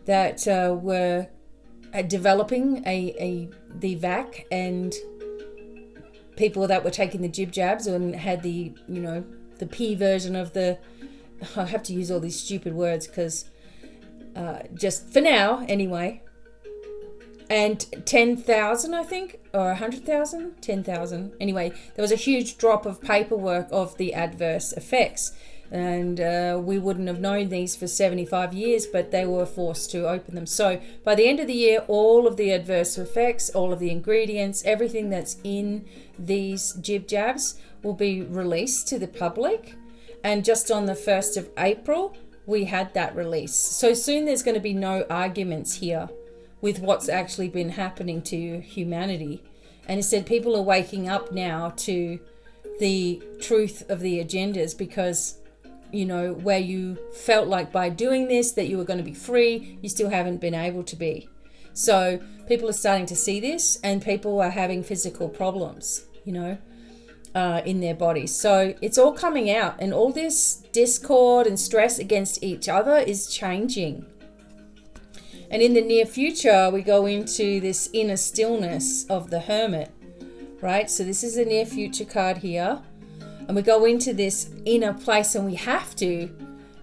that were developing the vac, and people that were taking the jib jabs and had the the P version of the, I have to use all these stupid words because just for now anyway. And 10,000, I think, or 100,000, 10,000. Anyway, there was a huge drop of paperwork of the adverse effects. And we wouldn't have known these for 75 years, but they were forced to open them. So by the end of the year, all of the adverse effects, all of the ingredients, everything that's in these jib jabs will be released to the public. And just on the 1st of April, we had that release. So soon there's going to be no arguments here with what's actually been happening to humanity. And instead, people are waking up now to the truth of the agendas, because where you felt like by doing this that you were going to be free, you still haven't been able to be. So people are starting to see this, and people are having physical problems, in their bodies. So it's all coming out, and all this discord and stress against each other is changing. And in the near future, we go into this inner stillness of the Hermit, right? So this is the near future card here. And we go into this inner place, and we have to,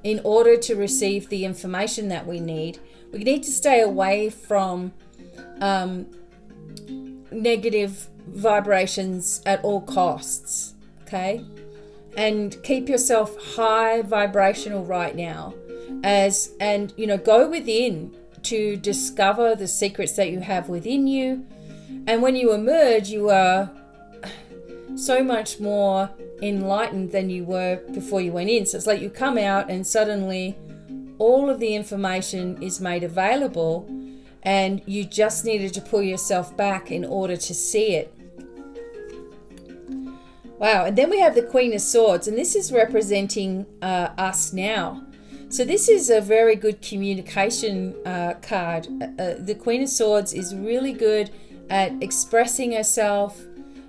in order to receive the information that we need to stay away from negative vibrations at all costs, okay? And keep yourself high vibrational right now, go within to discover the secrets that you have within you. And when you emerge, you are so much more enlightened than you were before you went in. So it's like you come out and suddenly all of the information is made available, and you just needed to pull yourself back in order to see it. Wow. And then we have the Queen of Swords, and this is representing us now. So this is a very good communication card. The Queen of Swords is really good at expressing herself,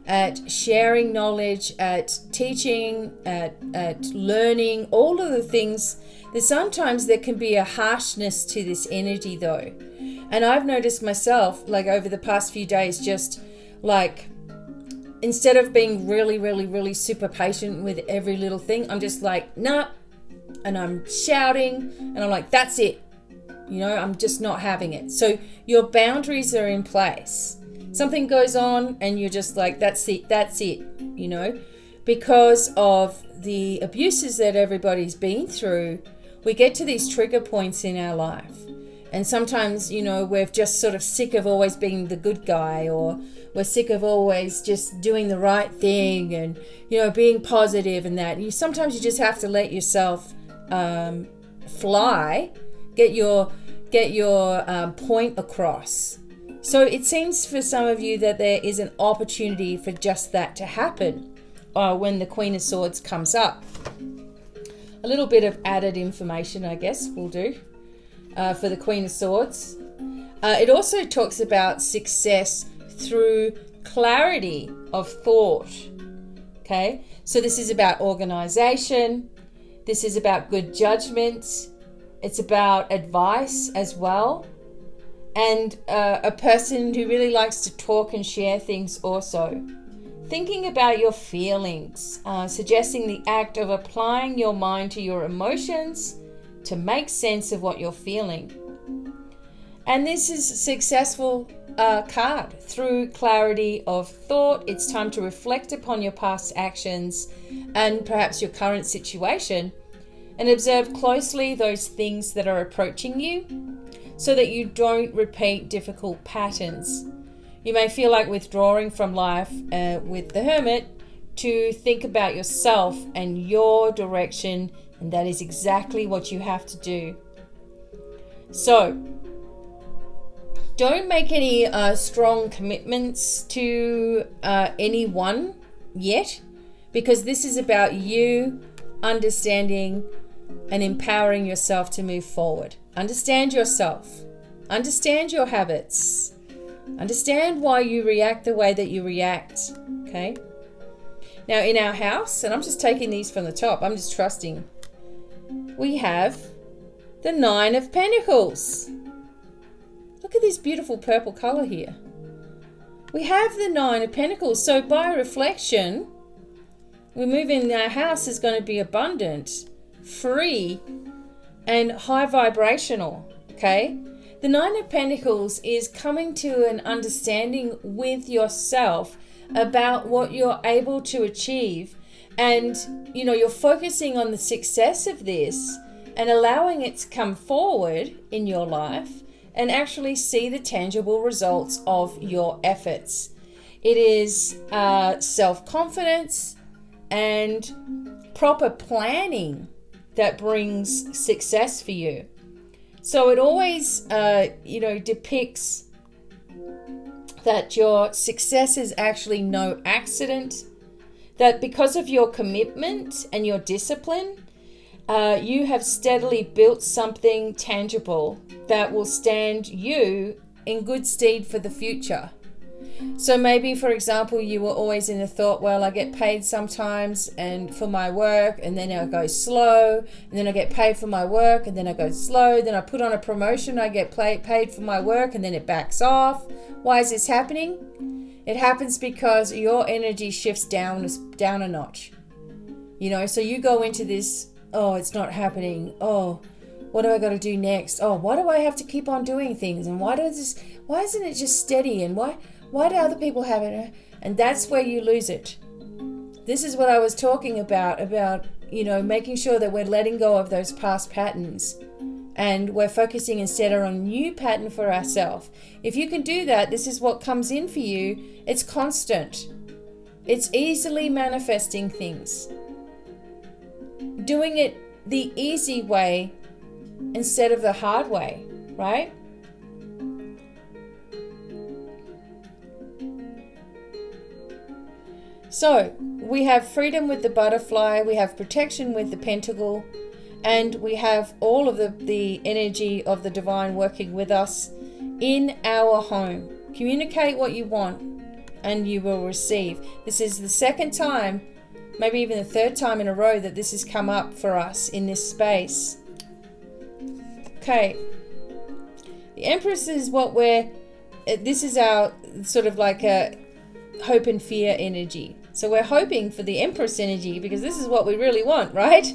at sharing knowledge, at teaching, at learning, all of the things. Sometimes there can be a harshness to this energy though. And I've noticed myself, like over the past few days, just like, instead of being really, really, really super patient with every little thing, I'm just like, nah. And I'm shouting, and I'm like, that's it. I'm just not having it. So your boundaries are in place. Something goes on and you're just like, that's it, because of the abuses that everybody's been through. We get to these trigger points in our life. And sometimes, we're just sort of sick of always being the good guy, or we're sick of always just doing the right thing and, being positive and that. Sometimes you just have to let yourself fly, get your point across. So it seems for some of you that there is an opportunity for just that to happen when the Queen of Swords comes up. A little bit of added information, I guess, will do for the Queen of Swords. It also talks about success through clarity of thought. Okay, so this is about organization. This is about good judgment. It's about advice as well. And a person who really likes to talk and share things also. Thinking about your feelings, suggesting the act of applying your mind to your emotions to make sense of what you're feeling. And this is a successful card. Through clarity of thought, it's time to reflect upon your past actions and perhaps your current situation, and observe closely those things that are approaching you so that you don't repeat difficult patterns. You may feel like withdrawing from life with the Hermit to think about yourself and your direction, and that is exactly what you have to do. So, don't make any strong commitments to anyone yet, because this is about you understanding and empowering yourself to move forward. Understand yourself. Understand your habits. Understand why you react the way that you react. Okay? Now, in our house, and I'm just taking these from the top, I'm just trusting, we have the Nine of Pentacles. Look at this beautiful purple color here. We have the Nine of Pentacles. So by reflection, we move in, our house is going to be abundant, free, and high vibrational. Okay? The Nine of Pentacles is coming to an understanding with yourself about what you're able to achieve And, you're focusing on the success of this and allowing it to come forward in your life and actually see the tangible results of your efforts. It is self-confidence and proper planning that brings success for you. So it always, depicts that your success is actually no accident, that because of your commitment and your discipline, you have steadily built something tangible that will stand you in good stead for the future. So maybe, for example, you were always in the thought, well, I get paid sometimes and for my work, and then I go slow, and then I get paid for my work, and then I go slow, then I put on a promotion, I get paid for my work, and then it backs off. Why is this happening? It happens because your energy shifts down a notch. So you go into this, oh, it's not happening. Oh, what do I got to do next? Oh, why do I have to keep on doing things? And why isn't it just steady? And why do other people have it? And that's where you lose it. This is what I was talking about, making sure that we're letting go of those past patterns and we're focusing instead on a new pattern for ourselves. If you can do that, this is what comes in for you. It's constant. It's easily manifesting things. Doing it the easy way instead of the hard way, right? So we have freedom with the butterfly, we have protection with the pentacle, and we have all of the energy of the divine working with us in our home. Communicate what you want and you will receive. This is the second time, maybe even the third time in a row that this has come up for us in this space. Okay. The Empress is this is our sort of like a hope and fear energy. So we're hoping for the Empress energy because this is what we really want, right?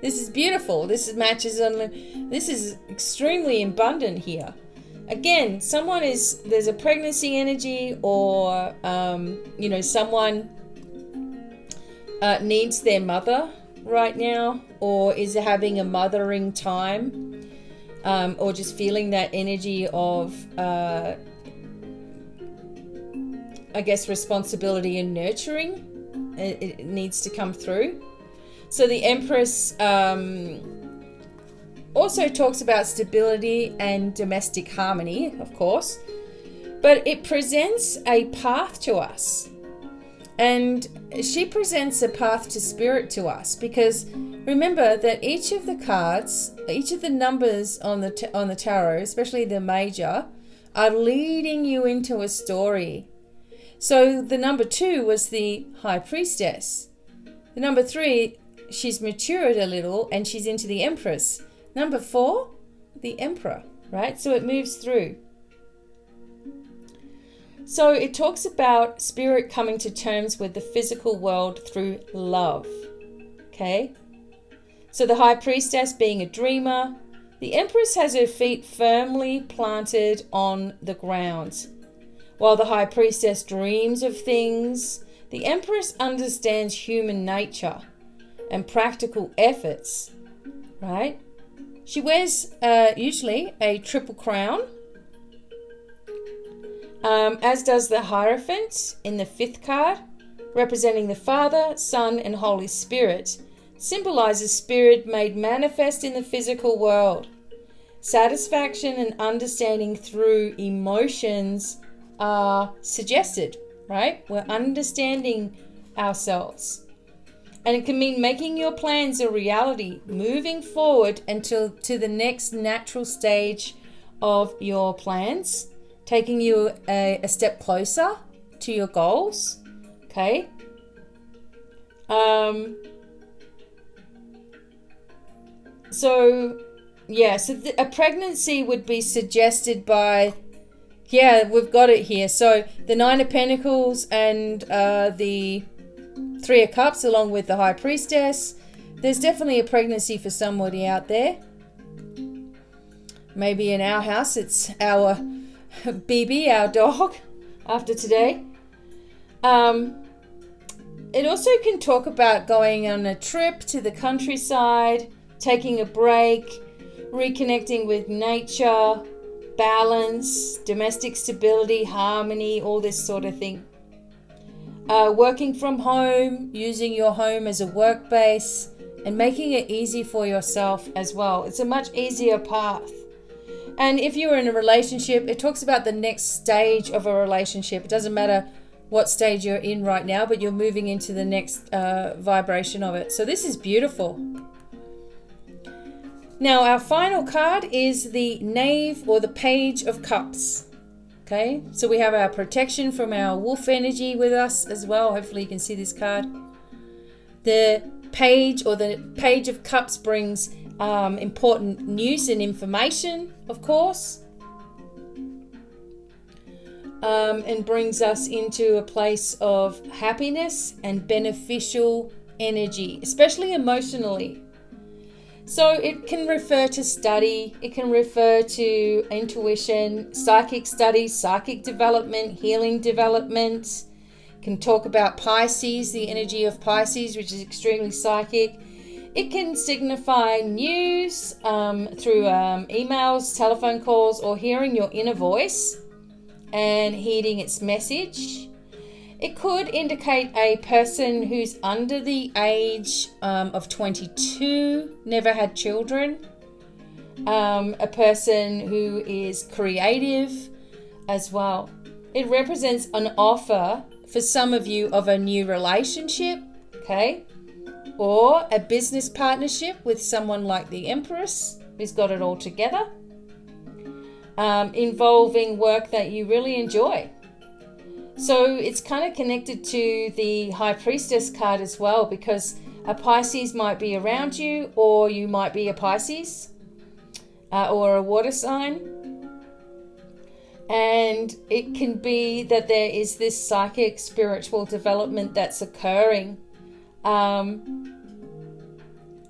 This is beautiful. This is extremely abundant here. Again, there's a pregnancy energy, or someone needs their mother right now, or is having a mothering time, or just feeling that energy of responsibility and nurturing. It needs to come through. So the Empress also talks about stability and domestic harmony, of course, but it presents a path to us. And she presents a path to spirit to us, because remember that each of the cards, each of the numbers on the tarot, especially the major, are leading you into a story. So the number 2 was the High Priestess. The number 3, she's matured a little and she's into the Empress. Number 4, the Emperor, right? So it moves through. So it talks about spirit coming to terms with the physical world through love. Okay? So the High Priestess being a dreamer. The Empress has her feet firmly planted on the ground. While the High Priestess dreams of things, the Empress understands human nature and practical efforts, right? She wears usually a triple crown, as does the Hierophant in the 5th card, representing the Father, Son, and Holy Spirit, symbolizes spirit made manifest in the physical world. Satisfaction and understanding through emotions are suggested, right? We're understanding ourselves. And it can mean making your plans a reality, moving forward until to the next natural stage of your plans, taking you a step closer to your goals. Okay. So a pregnancy would be suggested by, we've got it here. So the 9 of Pentacles and the 3 of Cups along with the High Priestess. There's definitely a pregnancy for somebody out there. Maybe in our house it's our BB, our dog, after today. It also can talk about going on a trip to the countryside, taking a break, reconnecting with nature, balance, domestic stability, harmony, all this sort of thing. Working from home, using your home as a work base, and making it easy for yourself as well. It's a much easier path. And if you're in a relationship, it talks about the next stage of a relationship. It doesn't matter what stage you're in right now, but you're moving into the next vibration of it. So this is beautiful. Now, our final card is the Knave or the Page of Cups. Okay, so we have our protection from our wolf energy with us as well. Hopefully you can see this card. The Page or the Page of Cups brings important news and information, of course, and brings us into a place of happiness and beneficial energy, especially emotionally. So it can refer to study, it can refer to intuition, psychic studies, psychic development, healing development. It can talk about Pisces, the energy of Pisces, which is extremely psychic. It can signify news through emails, telephone calls, or hearing your inner voice and heeding its message. It could indicate a person who's under the age of 22, never had children, a person who is creative as well. It represents an offer for some of you of a new relationship, okay? Or a business partnership with someone like the Empress, who's got it all together, involving work that you really enjoy. So it's kind of connected to the High Priestess card as well, because a Pisces might be around you, or you might be a Pisces or a water sign. And it can be that there is this psychic spiritual development that's occurring.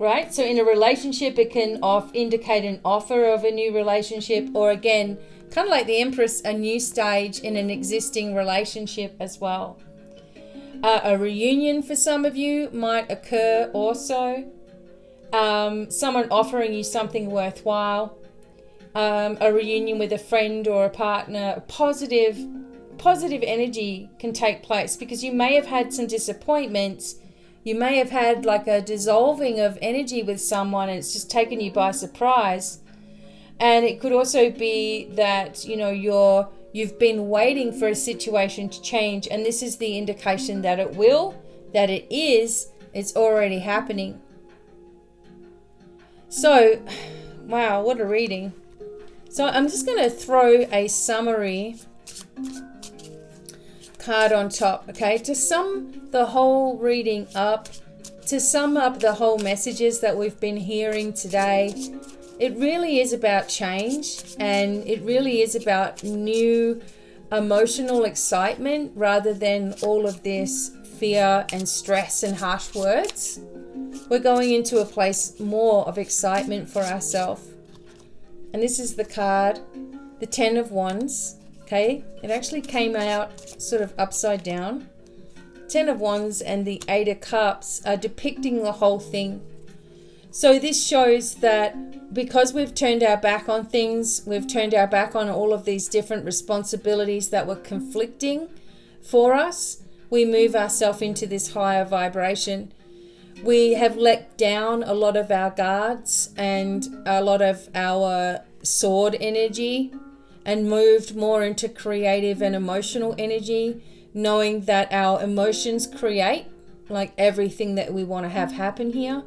Right? So in a relationship, it can indicate an offer of a new relationship, or again, kind of like the Empress, a new stage in an existing relationship as well. A reunion for some of you might occur also. Someone offering you something worthwhile. A reunion with a friend or a partner. Positive energy can take place, because you may have had some disappointments. You may have had like a dissolving of energy with someone, and it's just taken you by surprise. And it could also be that, you know, you've been waiting for a situation to change, and this is the indication that it will, that it is, it's already happening. So, wow, what a reading. So I'm just going to throw a summary card on top, okay, to sum the whole reading up, to sum up the whole messages that we've been hearing today. It really is about change, and it really is about new emotional excitement rather than all of this fear and stress and harsh words. We're going into a place more of excitement for ourselves. And this is the card, the 10 of Wands, okay? It actually came out sort of upside down. 10 of Wands and the 8 of Cups are depicting the whole thing. So this shows that because we've turned our back on things, we've turned our back on all of these different responsibilities that were conflicting for us, we move ourselves into this higher vibration. We have let down a lot of our guards and a lot of our sword energy and moved more into creative and emotional energy, knowing that our emotions create like everything that we want to have happen here.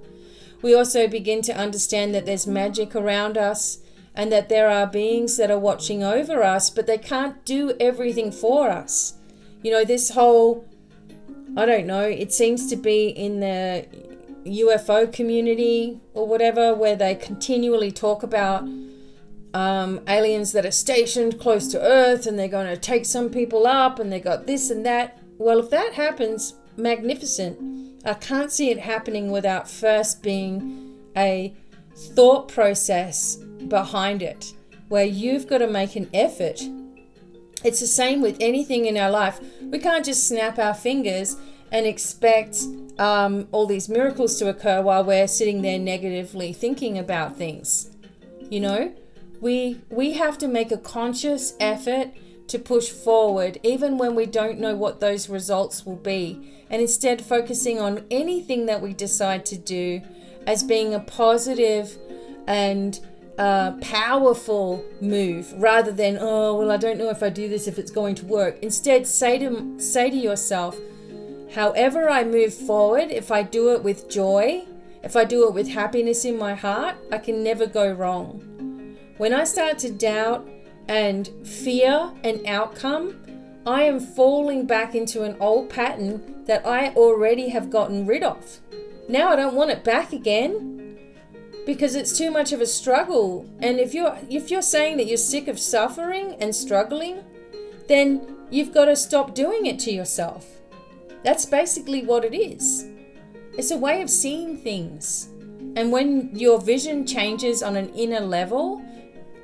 We also begin to understand that there's magic around us and that there are beings that are watching over us, but they can't do everything for us. You know, this whole, I don't know, it seems to be in the UFO community or whatever, where they continually talk about aliens that are stationed close to Earth and they're going to take some people up and they got this and that. Well, if that happens, magnificent. I can't see it happening without first being a thought process behind it, where you've got to make an effort. It's the same with anything in our life. We can't just snap our fingers and expect all these miracles to occur while we're sitting there negatively thinking about things. You know, we have to make a conscious effort to push forward even when we don't know what those results will be, and instead focusing on anything that we decide to do as being a positive and powerful move, rather than, oh, well, I don't know if I do this, if it's going to work. Instead, say to yourself, however I move forward, if I do it with joy, if I do it with happiness in my heart, I can never go wrong. When I start to doubt and fear an outcome, I am falling back into an old pattern that I already have gotten rid of. Now I don't want it back again because it's too much of a struggle. And if you're saying that you're sick of suffering and struggling, then you've got to stop doing it to yourself. That's basically what it is. It's a way of seeing things. And when your vision changes on an inner level,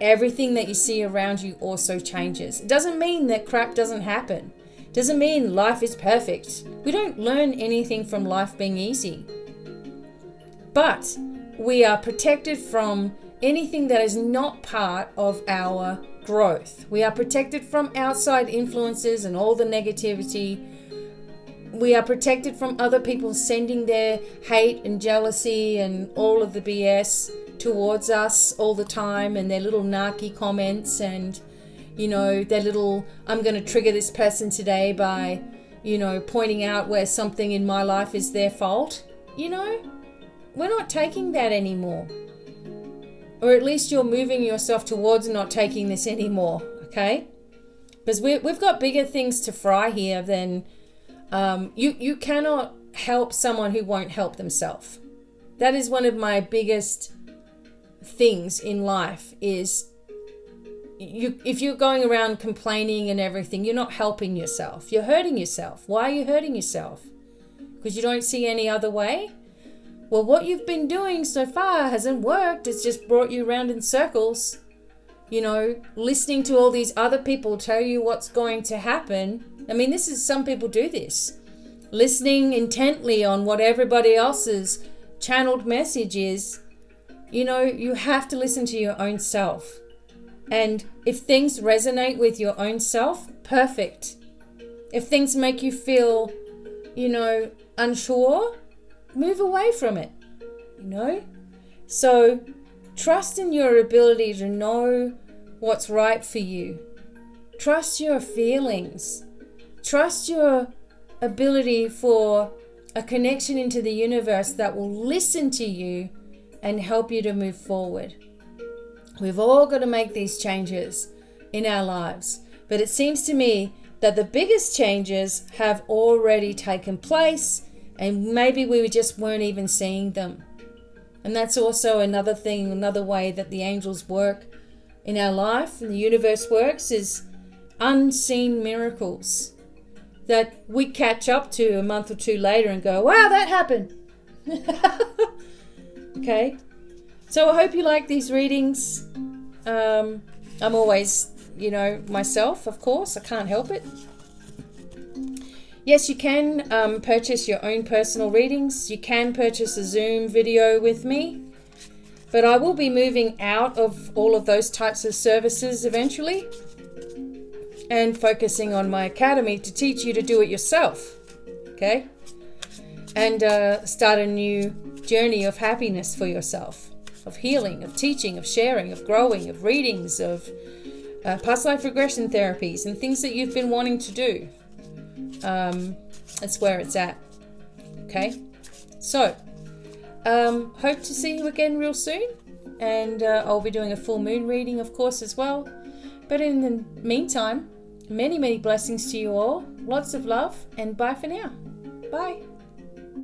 everything that you see around you also changes. It doesn't mean that crap doesn't happen. It doesn't mean life is perfect. We don't learn anything from life being easy. But we are protected from anything that is not part of our growth. We are protected from outside influences and all the negativity. We are protected from other people sending their hate and jealousy and all of the BS towards us all the time, and their little narky comments, and their little, I'm going to trigger this person today by pointing out where something in my life is their fault. We're not taking that anymore, or at least you're moving yourself towards not taking this anymore. Okay, because we've got bigger things to fry here than you cannot help someone who won't help themselves. That is one of my biggest things in life, is if you're going around complaining and everything, you're not helping yourself. You're hurting yourself. Why are you hurting yourself? Because you don't see any other way? Well, what you've been doing so far hasn't worked. It's just brought you around in circles. Listening to all these other people tell you what's going to happen. I mean, some people do this. Listening intently on what everybody else's channeled message is. You have to listen to your own self. And if things resonate with your own self, perfect. If things make you feel, unsure, move away from it, So trust in your ability to know what's right for you. Trust your feelings. Trust your ability for a connection into the universe that will listen to you and help you to move forward. We've all got to make these changes in our lives, but it seems to me that the biggest changes have already taken place, and maybe we just weren't even seeing them. And that's also another thing, another way that the angels work in our life and the universe works, is unseen miracles that we catch up to a month or two later and go, wow, that happened. Okay, so I hope you like these readings. I'm always, myself, of course, I can't help it. Yes, you can purchase your own personal readings. You can purchase a Zoom video with me, but I will be moving out of all of those types of services eventually and focusing on my academy to teach you to do it yourself, okay? And start a new journey of happiness for yourself, of healing, of teaching, of sharing, of growing, of readings, of past life regression therapies and things that you've been wanting to do. That's where it's at. Okay, so hope to see you again real soon, and I'll be doing a full moon reading, of course, as well. But in the meantime, many blessings to you all, lots of love, and bye for now. Bye.